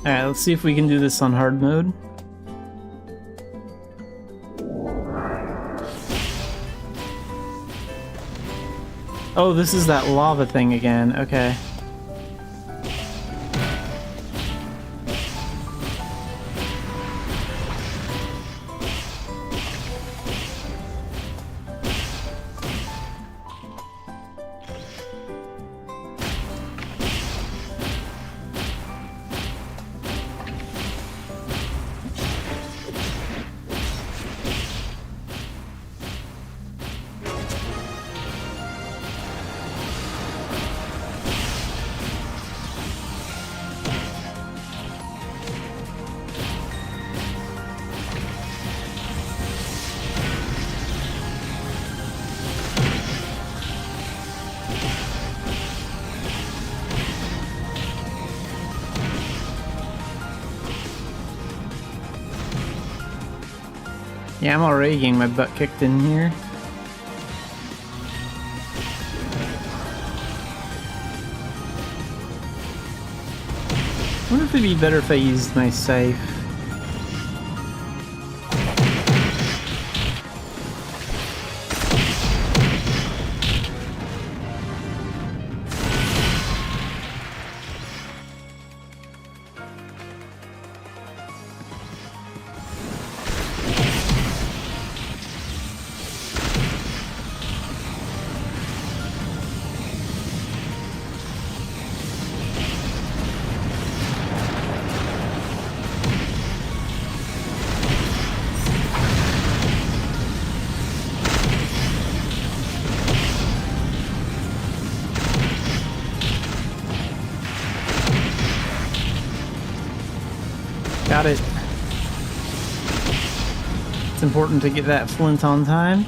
S1: Alright, let's see if we can do this on hard mode. Oh, this is that lava thing again. Okay. Yeah, I'm already getting my butt kicked in here. I wonder if it'd be better if I used my scythe. Got it. It's important to get that flint on time.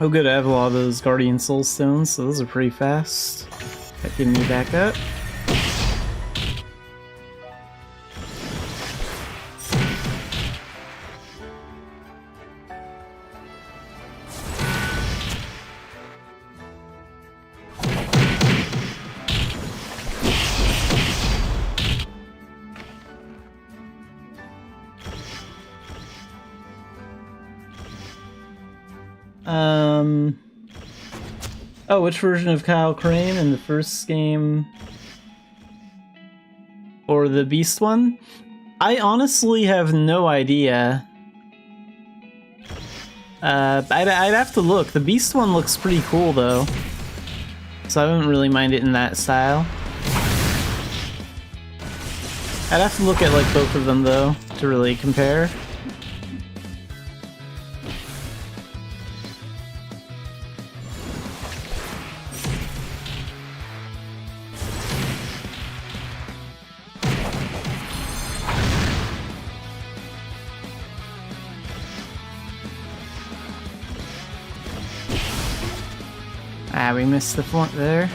S1: Oh good, I have a lot of those Guardian Soul Stones, so those are pretty fast. That getting me back up. Oh, which version of Kyle Crane in the first game? Or the Beast one? I honestly have no idea. I'd have to look. The Beast one looks pretty cool though. So I wouldn't really mind it in that style. I'd have to look at like both of them though, to really compare. Ah, we missed the flint there.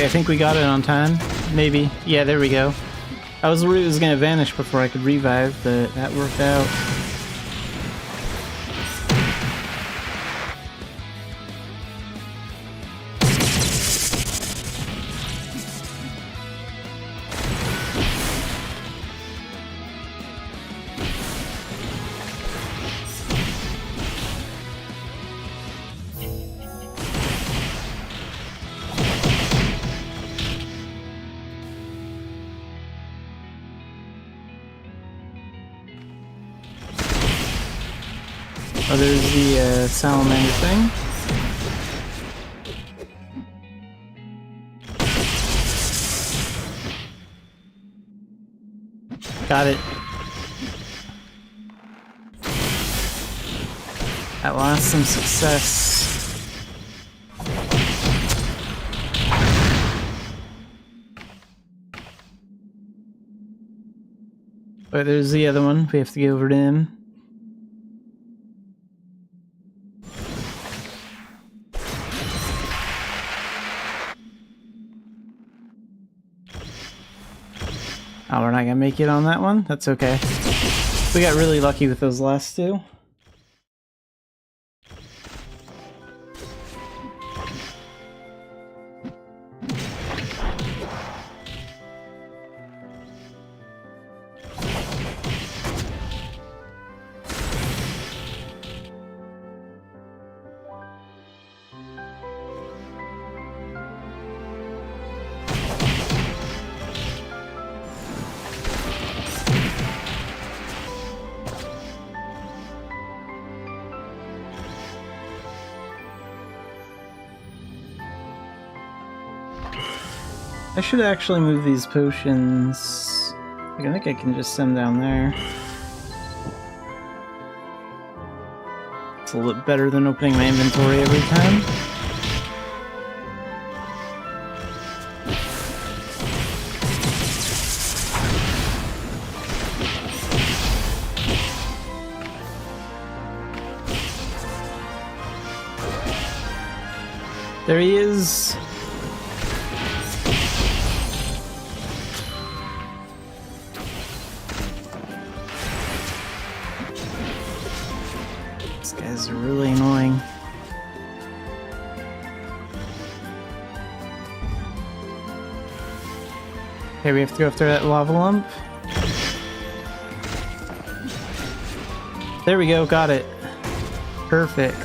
S1: Wait, I think we got it on time. Maybe. Yeah, there we go. I was worried it was gonna vanish before I could revive, but that worked out. Oh, there's the salamander thing. Got it. At last, some success. Oh, there's the other one. We have to go over to him. Oh, we're not gonna make it on that one? That's okay. We got really lucky with those last two. I should actually move these potions. I think I can just send them down there. It's a little bit better than opening my inventory every time. There he is. These guys are really annoying. Okay, we have to go after that lava lump. There we go, got it. Perfect.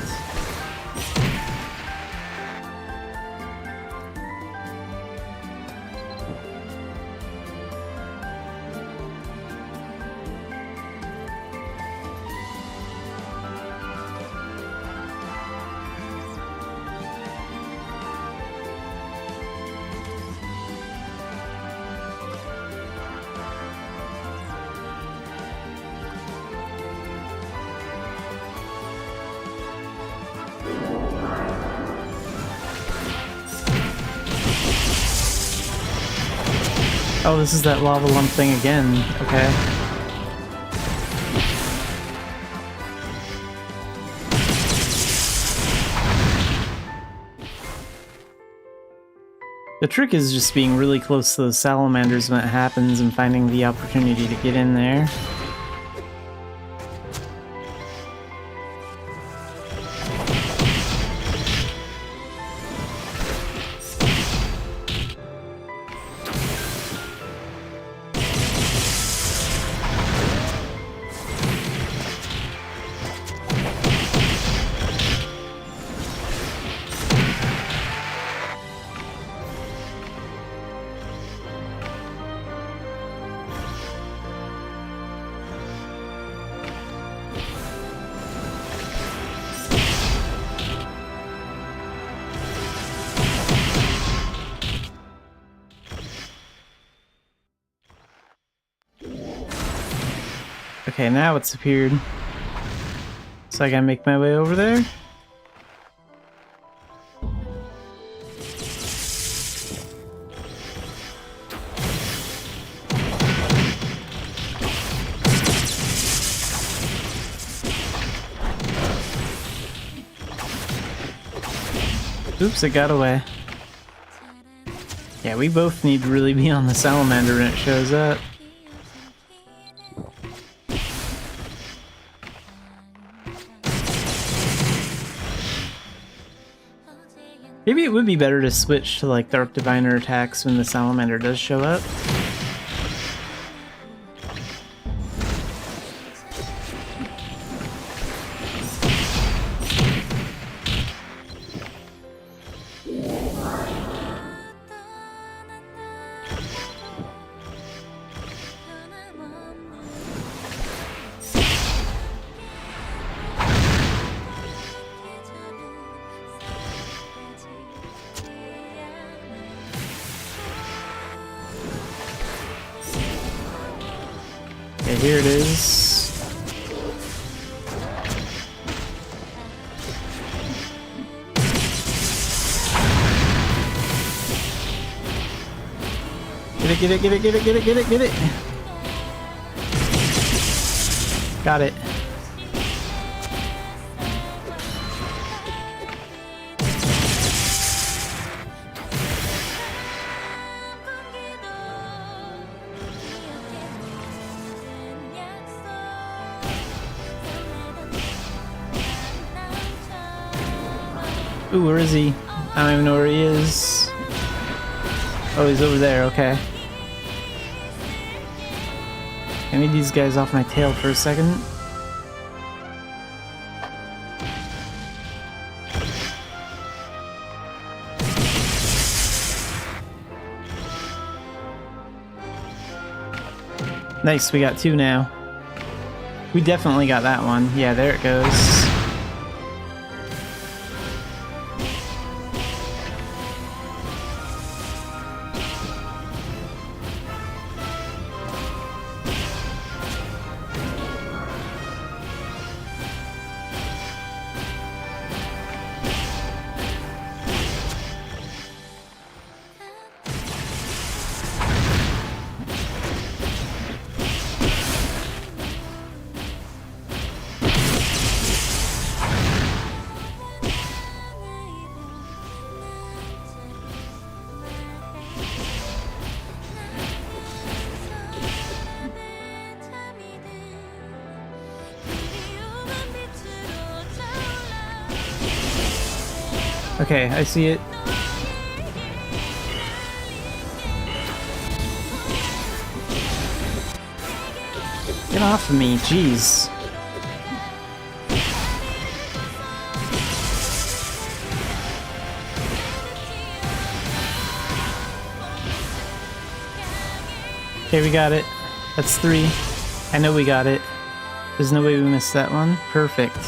S1: Oh, this is that lava lump thing again. Okay. The trick is just being really close to those salamanders when it happens and finding the opportunity to get in there. Okay, now it's appeared. So I gotta make my way over there. Oops, it got away. Yeah, we both need to really be on the salamander when it shows up. Maybe it would be better to switch to like Dark Diviner attacks when the salamander does show up. Okay, here it is. Get it, get it, get it, get it, get it, get it, get it! Got it. Ooh, where is he? I don't even know where he is. Oh, he's over there, okay. I need these guys off my tail for a second. Nice, we got two now. We definitely got that one. Yeah, there it goes. Okay, I see it. Get off of me, jeez. Okay, we got it. That's 3. I know we got it. There's no way we missed that one. Perfect.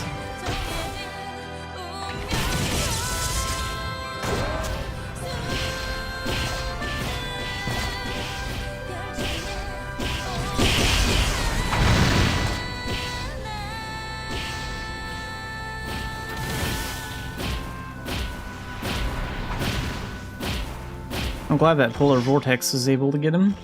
S1: I'm glad that Polar Vortex was able to get him.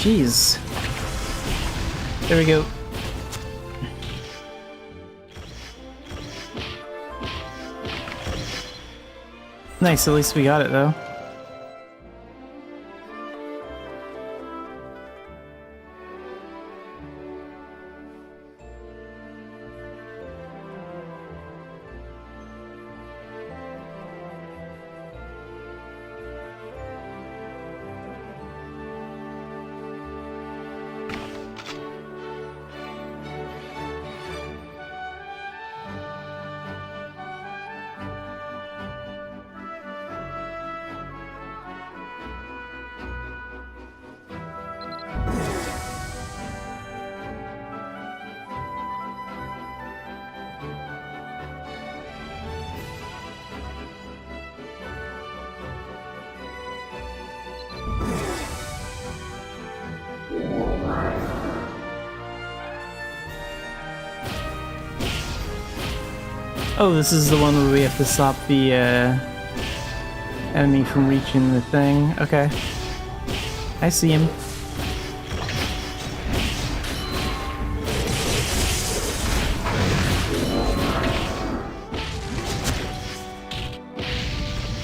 S1: Jeez. There we go. Nice, at least we got it though. Oh, this is the one where we have to stop the enemy from reaching the thing. Okay. I see him.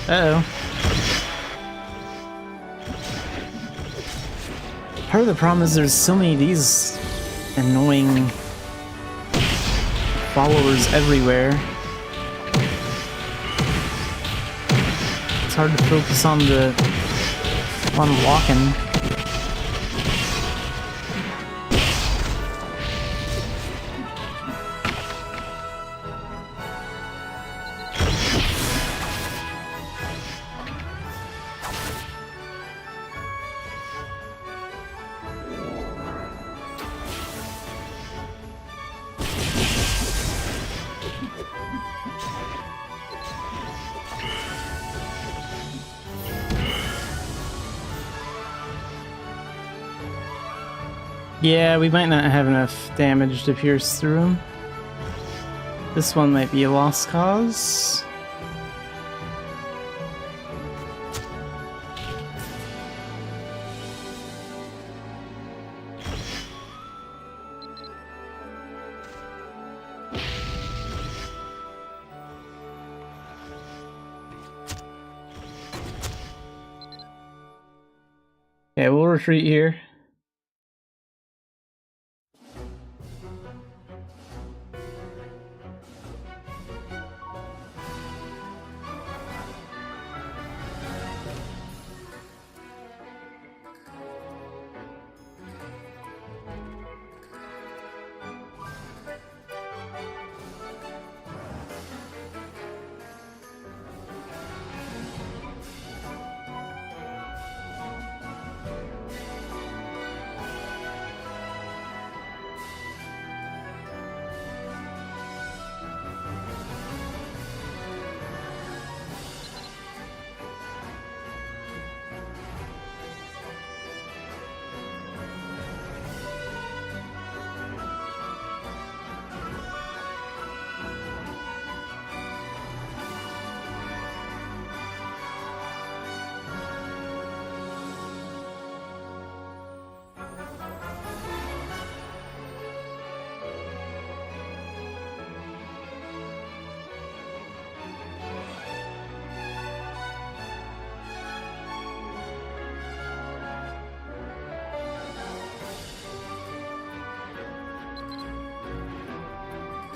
S1: Uh-oh. Part of the problem is there's so many of these annoying followers everywhere. It's hard to focus on walking. Yeah, we might not have enough damage to pierce through him. This one might be a lost cause. Yeah, we'll retreat here.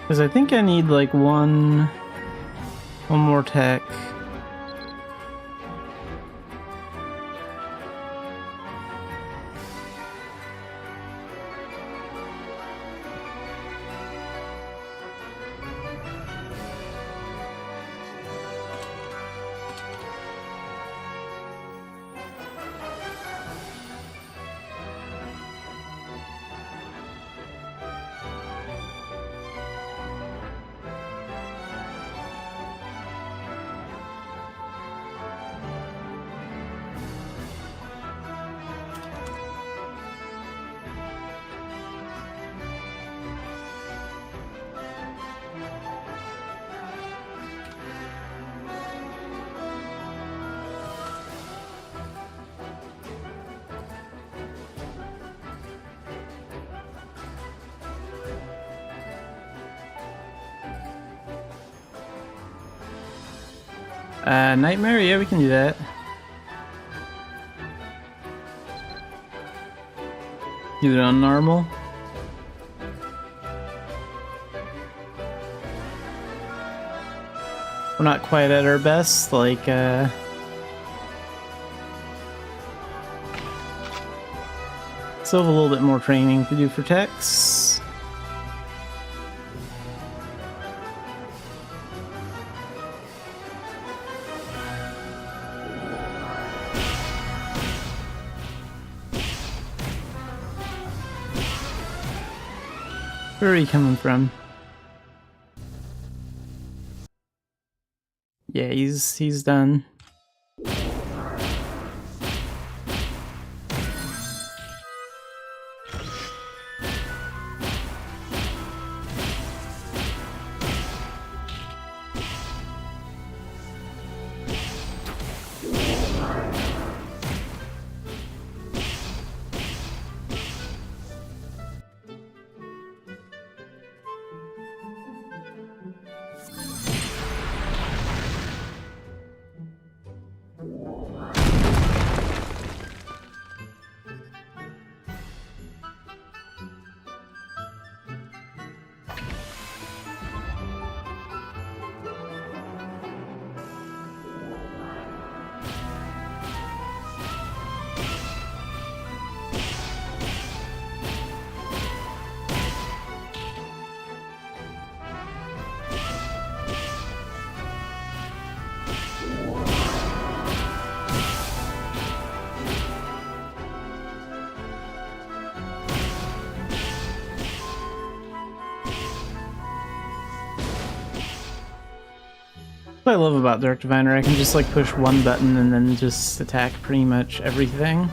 S1: Because I think I need like one more tech. Nightmare? Yeah, we can do that. Do it on normal. We're not quite at our best, like, still have a little bit more training to do for techs. Where are you coming from? Yeah, he's done. what I love about Dark Diviner. I can just like push one button and then just attack pretty much everything.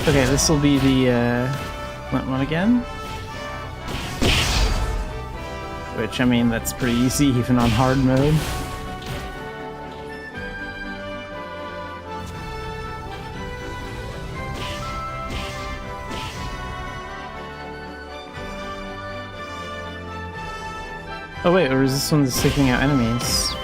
S1: Okay, this will be the Flint one again. Which, I mean, that's pretty easy even on hard mode. Oh wait, or is this one that's taking out enemies?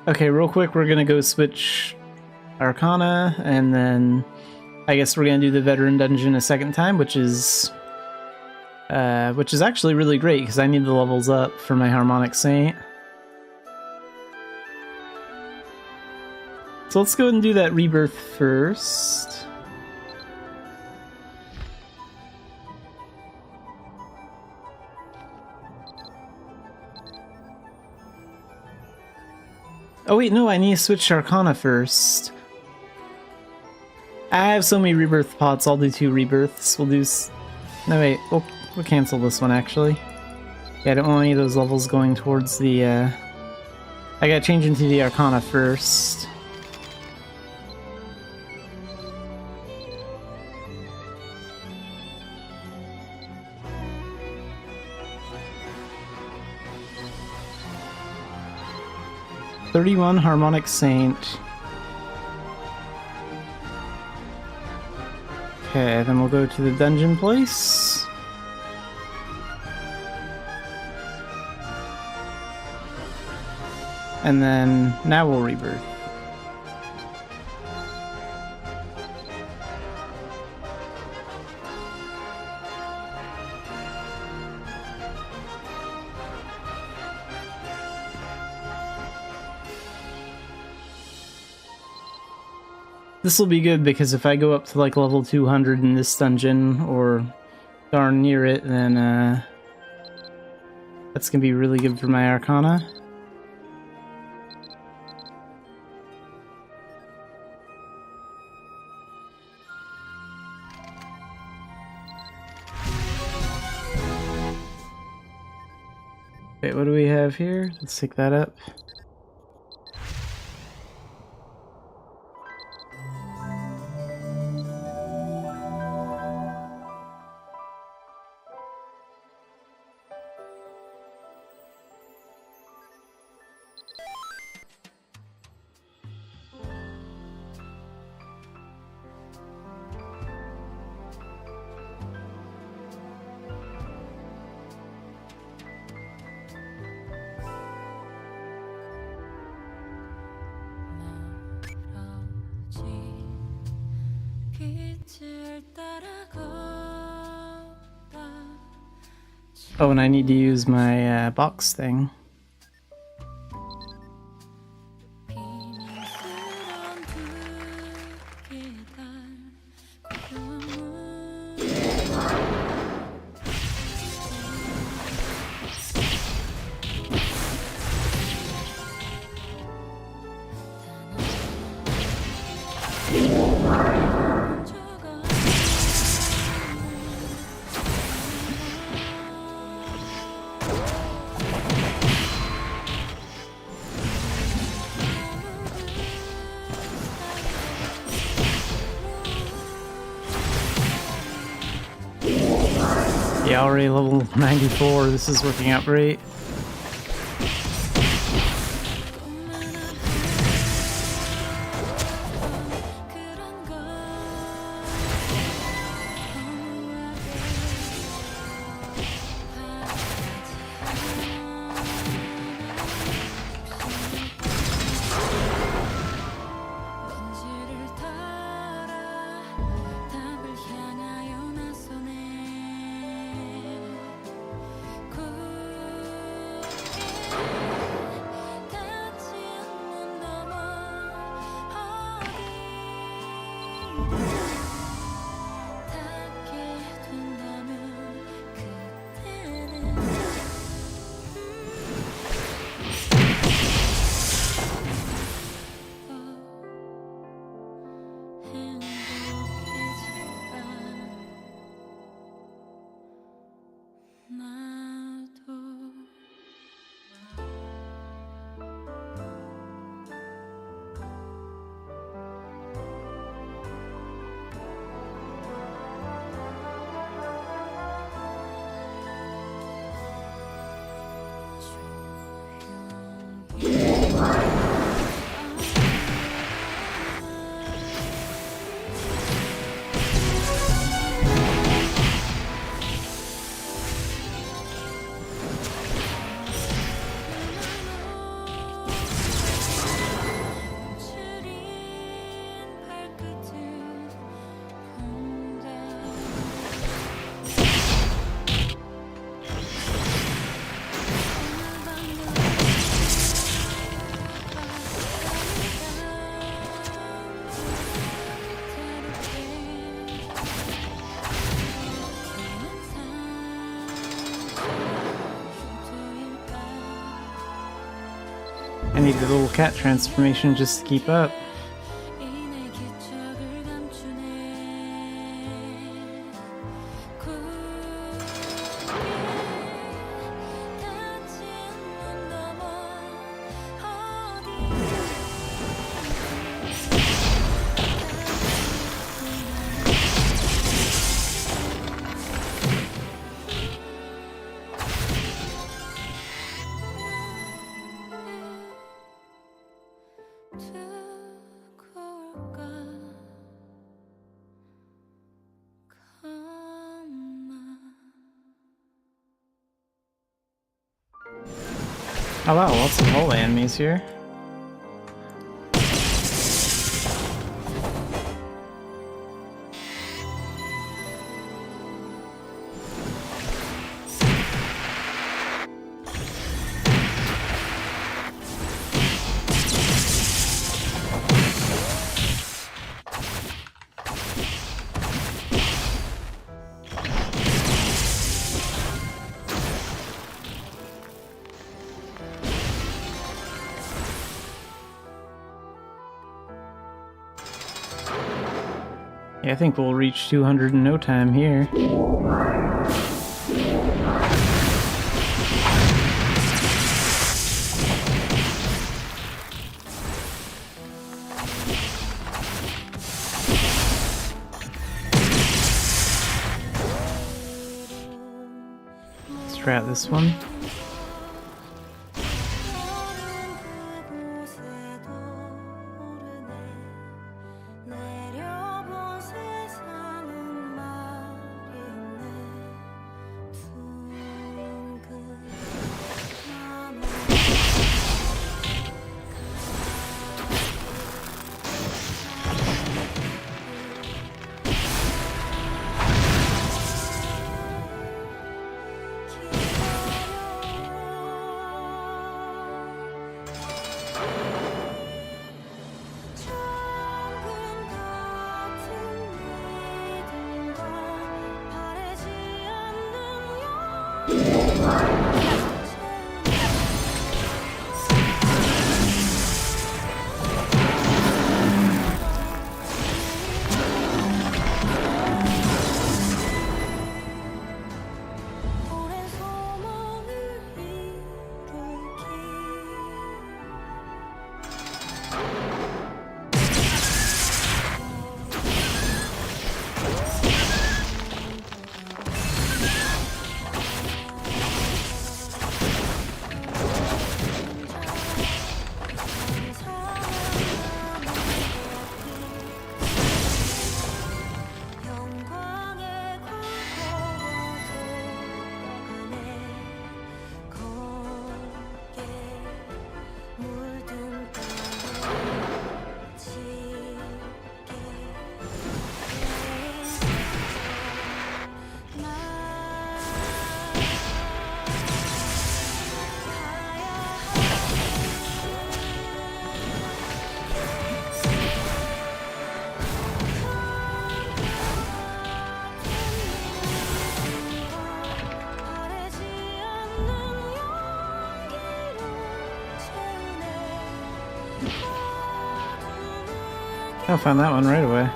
S1: Okay, real quick, we're gonna go switch Arcana, and then I guess we're gonna do the Veteran Dungeon a second time, which is actually really great because I need the levels up for my Harmonic Saint. So let's go ahead and do that Rebirth first. Oh wait, no, I need to switch Arcana first. I have so many Rebirth pots, I'll do 2 Rebirths. We'll do... No wait, we'll cancel this one actually. Yeah, I don't want any of those levels going towards the... I gotta change into the Arcana first. $31 Harmonic Saint. Okay, then we'll go to the dungeon place. And then now we'll rebirth. This will be good because if I go up to like level 200 in this dungeon, or darn near it, then that's gonna be really good for my Arcana. Wait, what do we have here? Let's take that up. Oh, and I need to use my box thing. Yeah, already level 94, this is working out great. need a little cat transformation just to keep up. Oh wow, lots of whole enemies here. Yeah, I think we'll reach 200 in no time here. Let's try out this one. I'll find that one right away.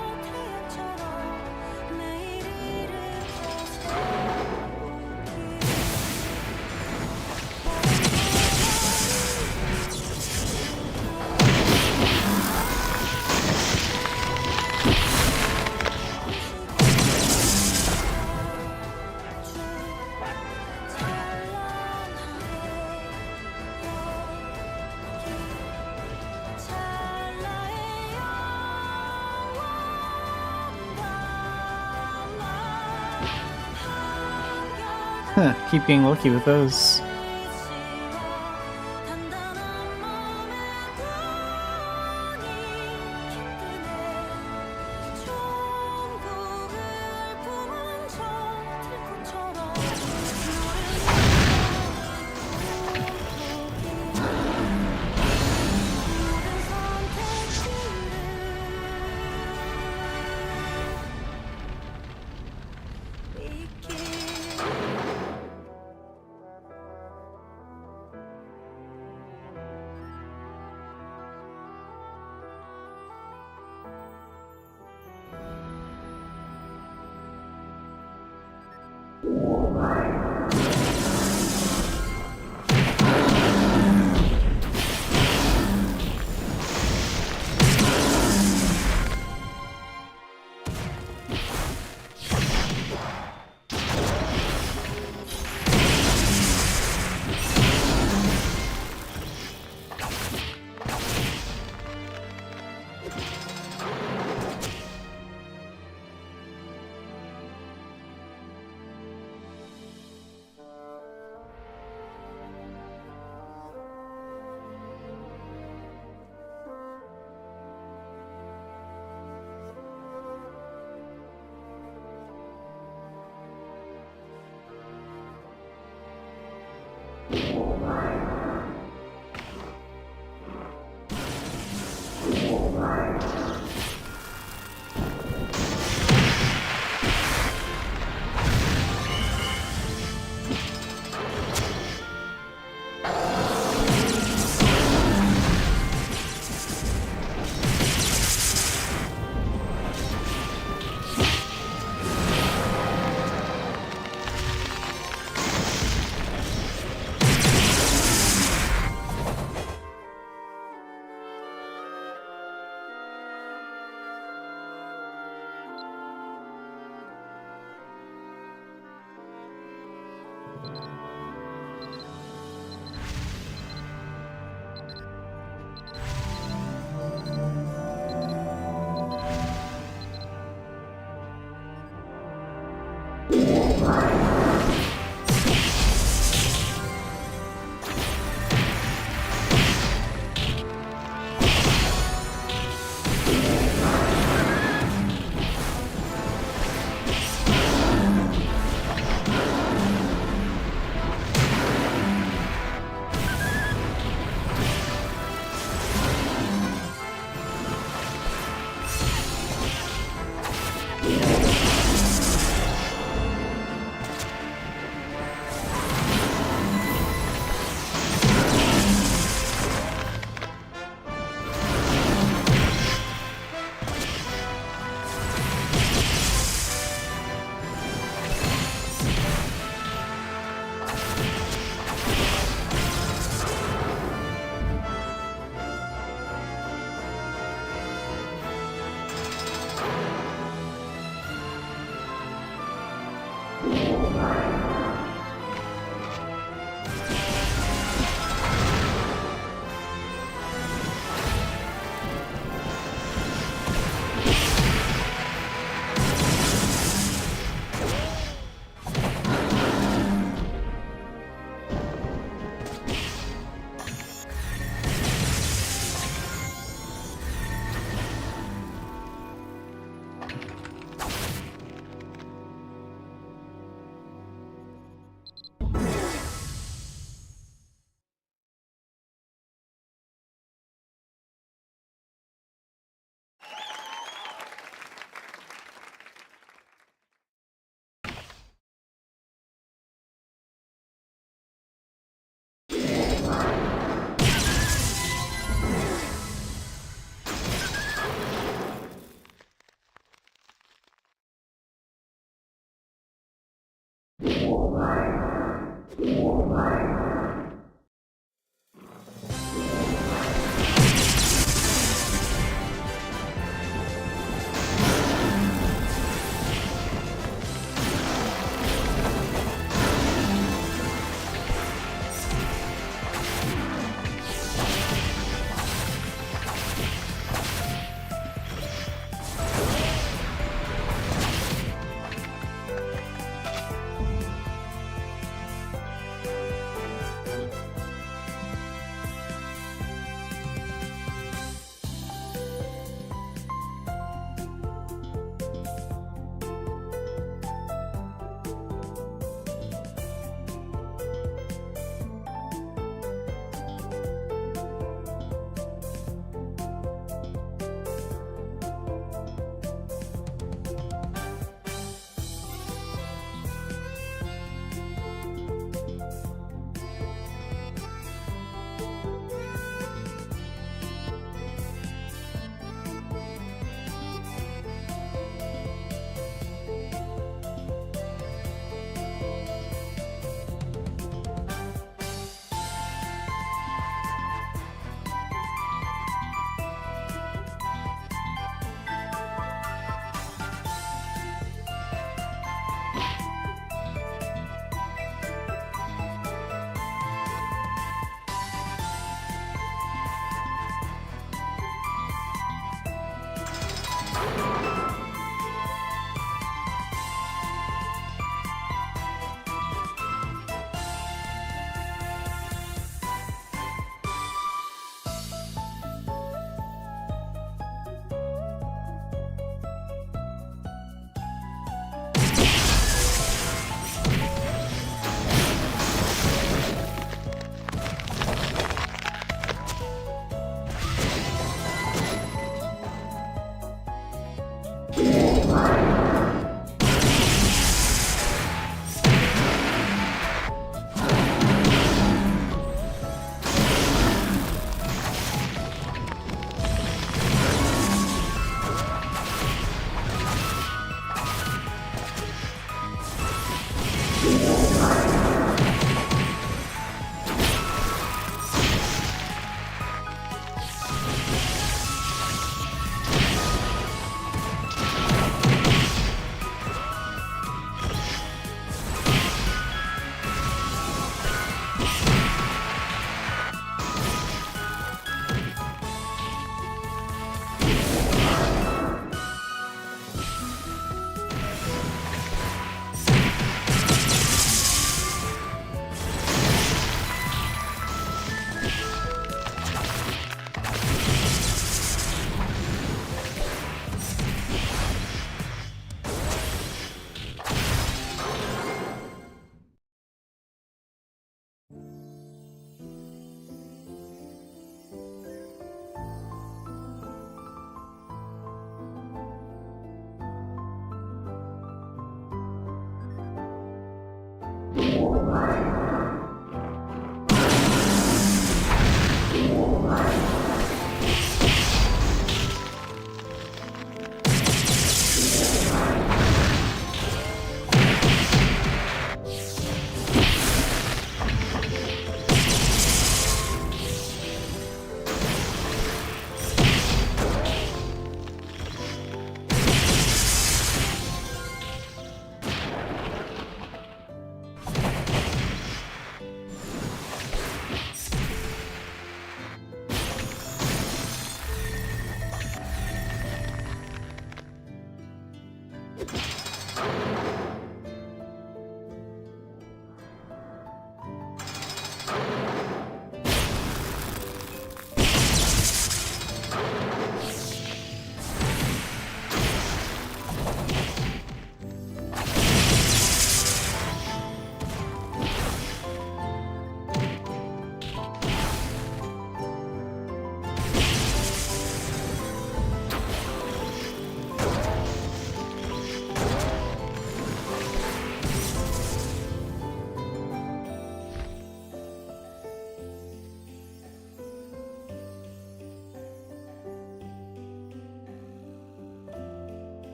S1: Huh, keep getting lucky with those.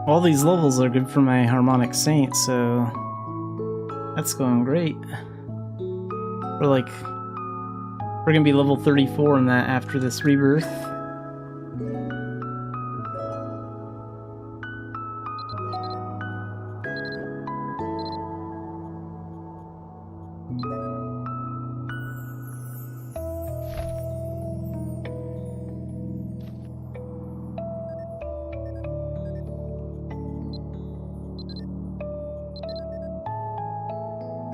S1: All these levels are good for my Harmonic Saint, so that's going great. We're gonna be level 34 in that after this rebirth.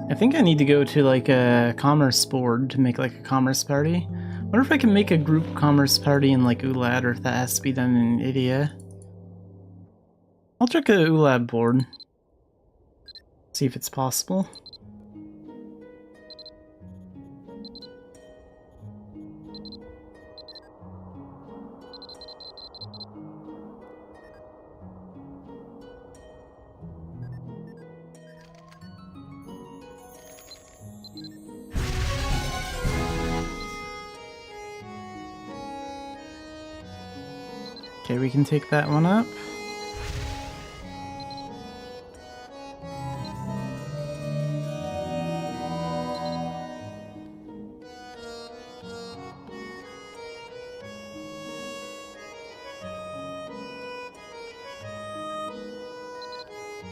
S1: I think I need to go to like a commerce board to make like a commerce party. Wonder if I can make a group commerce party in like Ulad, or if that has to be done in Idia. I'll check a Ulad board. See if it's possible. Okay, we can take that one up.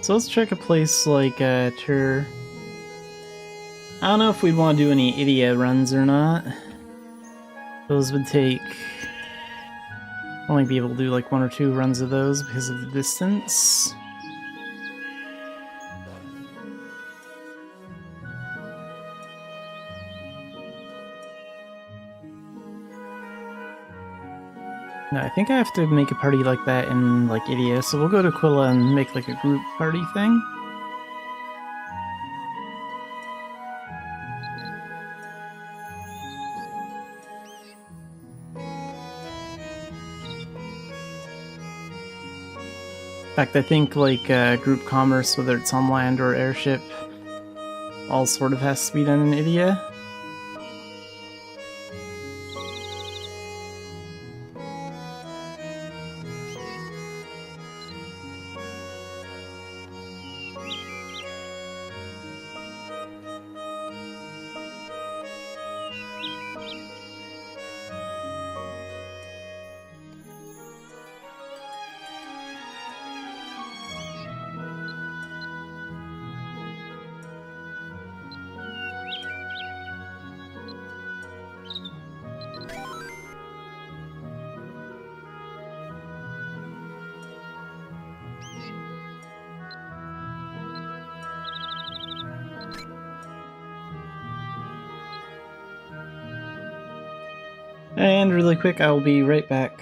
S1: So let's check a place like Tur. I don't know if we want to do any Idia runs or not. Those would take... only be able to do like 1 or 2 runs of those because of the distance. No, I think I have to make a party like that in like Idia, so we'll go to Quilla and make like a group party thing. In fact, I think like group commerce, whether it's on land or airship, all sort of has to be done in Idia. And really quick, I will be right back.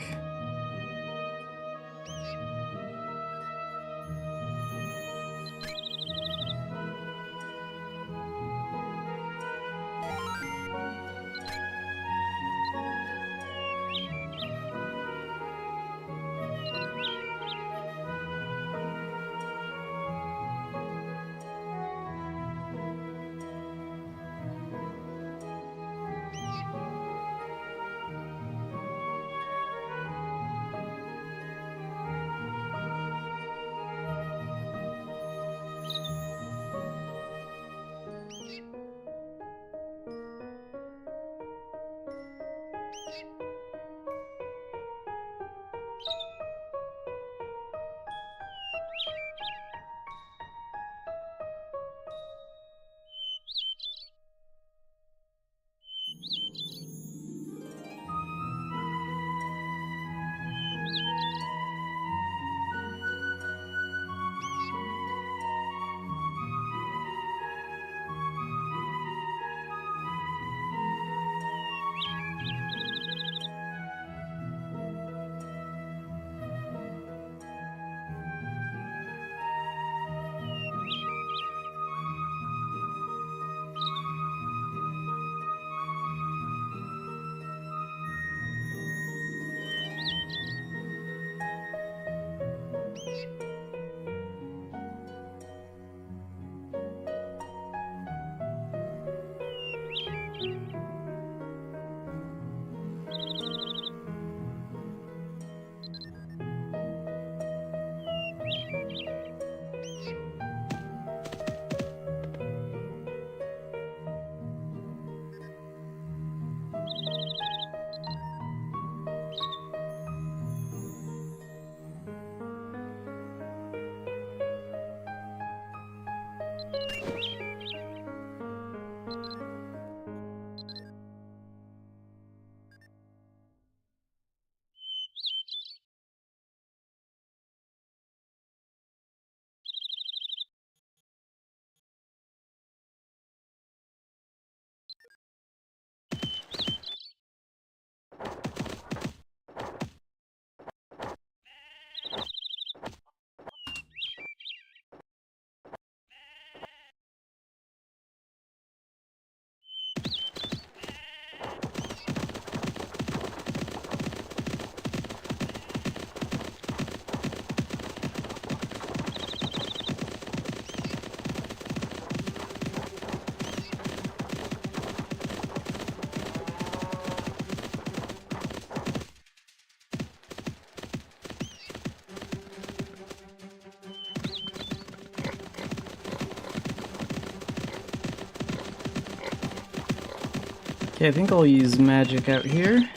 S1: Okay, I think I'll use magic out here.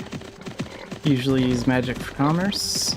S1: Usually use magic for commerce.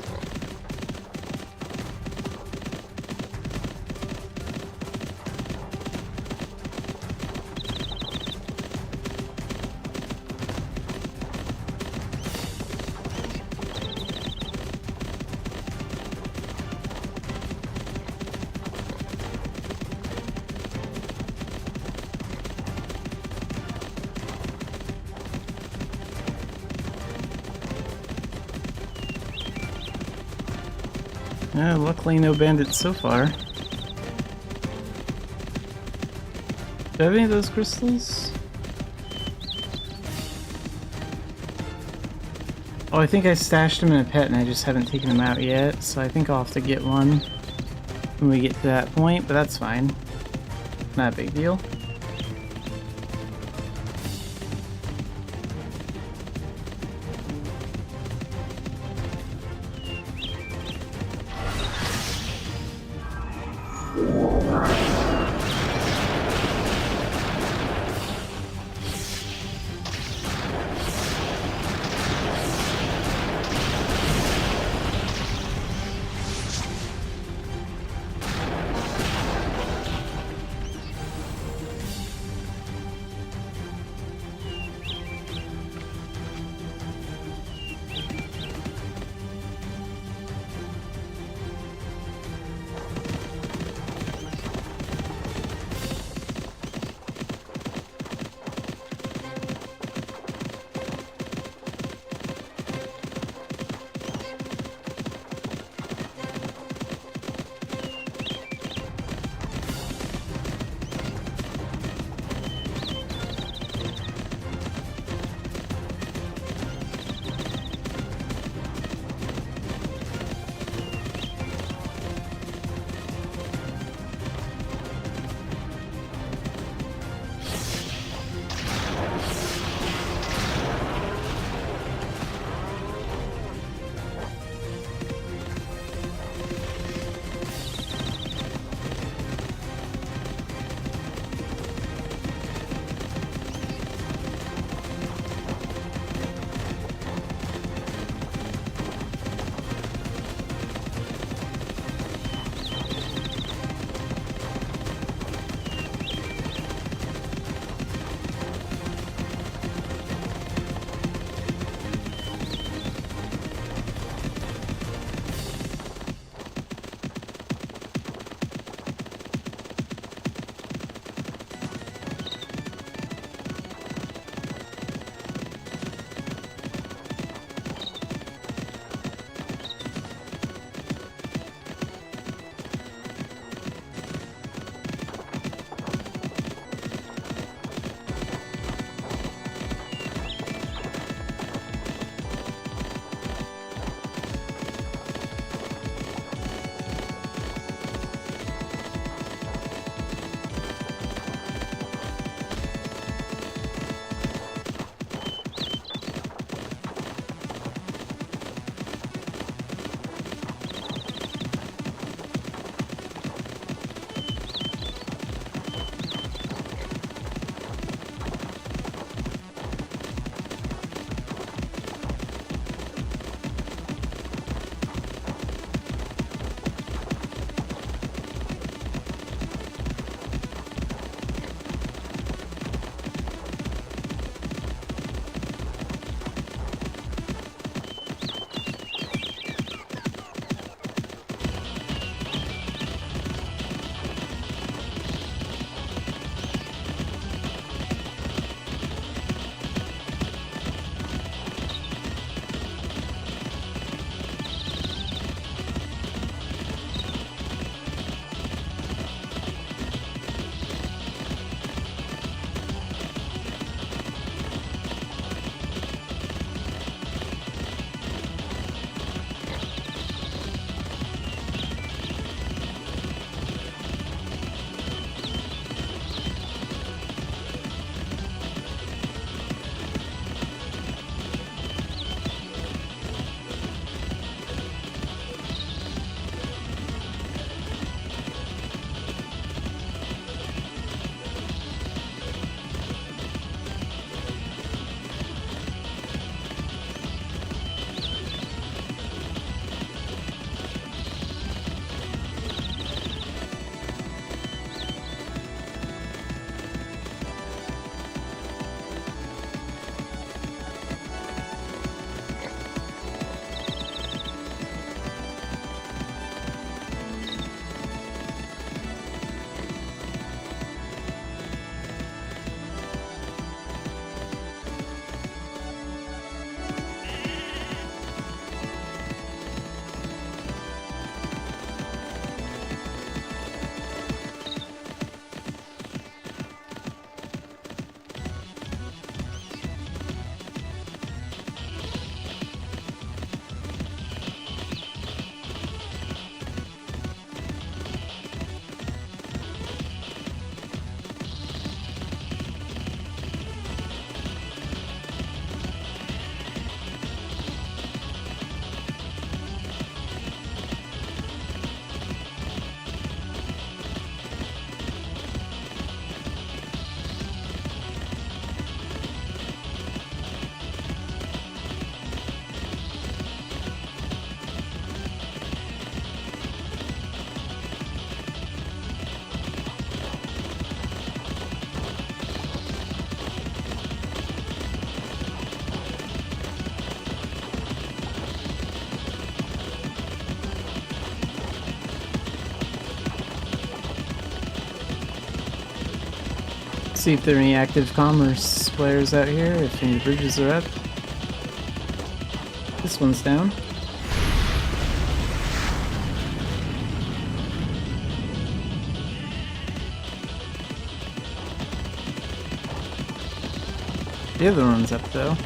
S1: Luckily no bandits so far. Do I have any of those crystals? Oh, I think I stashed them in a pet and I just haven't taken them out yet, so I think I'll have to get one when we get to that point, but that's fine. Not a big deal. See if there are any active commerce players out here, if any bridges are up. This one's down. The other one's up though.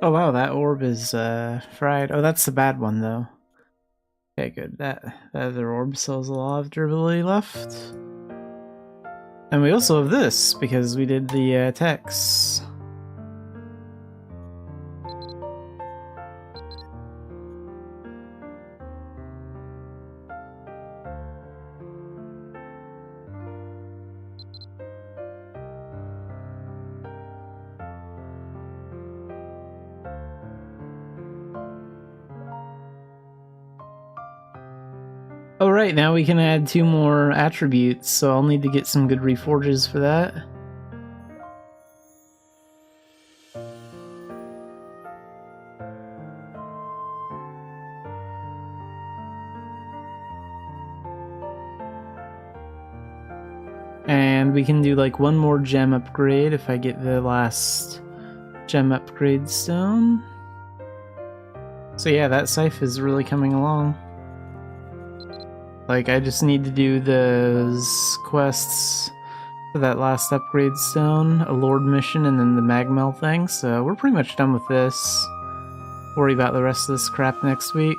S1: Oh wow, that orb is fried. Oh, that's the bad one though. Okay, good. That other orb still has a lot of durability left. And we also have this, because we did the attacks. Oh right, now we can add 2 more attributes, so I'll need to get some good reforges for that. And we can do like 1 more gem upgrade if I get the last gem upgrade stone. So yeah, that scythe is really coming along. Like, I just need to do those quests for that last upgrade stone, a Lord mission, and then the Magmel thing, so we're pretty much done with this. Worry about the rest of this crap next week.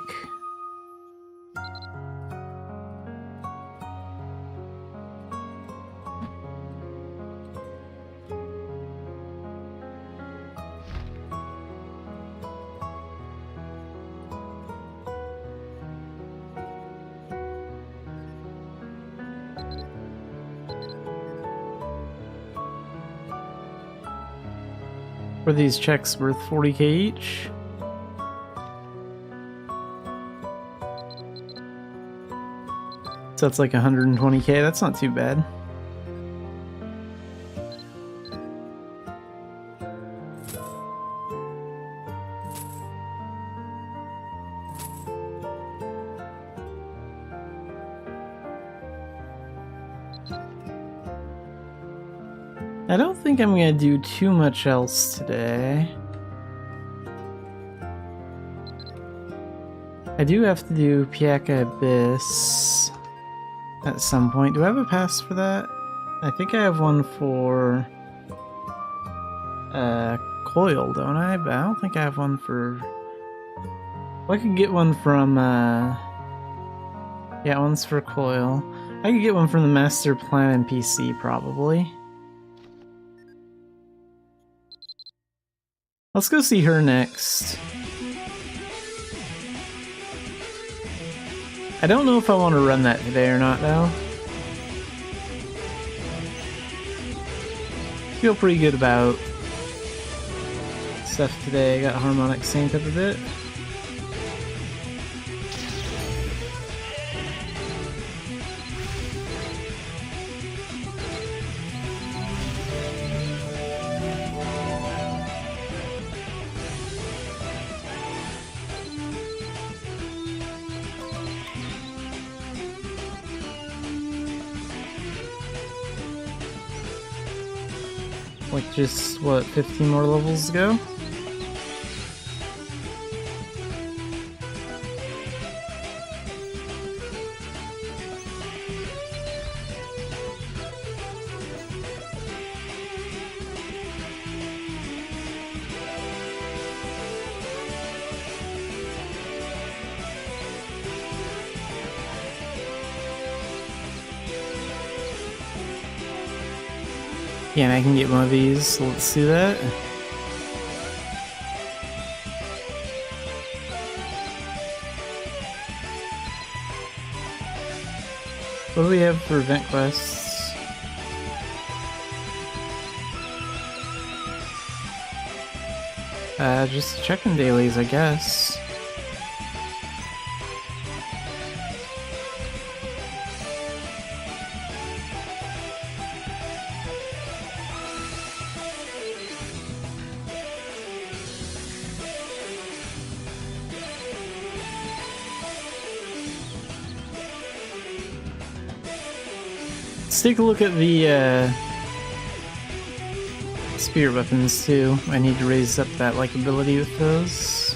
S1: Were these checks worth 40k each? So that's like 120k, that's not too bad. I don't think I'm gonna do too much else today. I do have to do Piaka Abyss at some point. Do I have a pass for that? I think I have one for Coil, don't I? But I don't think I have one for... Well, I could get one from yeah, one's for Coil. I could get one from the Master Plan NPC, probably. Let's go see her next. I don't know if I want to run that today or not, though. Feel pretty good about stuff today. I got Harmonic Saint up a bit. Like just, what, 15 more levels to go? Yeah, and I can get one of these, so let's do that. What do we have for event quests? Just checking dailies, I guess. Let's take a look at the spirit weapons too. I need to raise up that likability with those.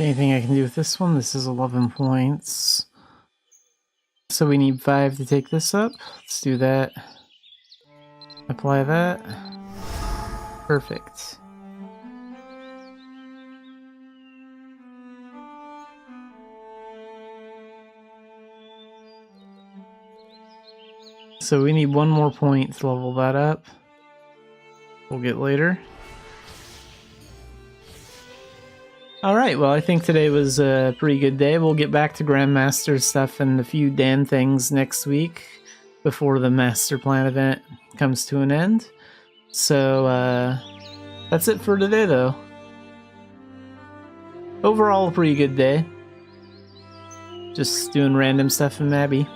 S1: anything I can do with this one. This is 11 points. So we need 5 to take this up. Let's do that. Apply that. Perfect. So we need 1 more point to level that up. We'll get later. Alright, well I think today was a pretty good day. We'll get back to Grandmaster stuff and a few Dan things next week before the Master Plan event comes to an end. So, that's it for today though. Overall, a pretty good day. Just doing random stuff in Mabby.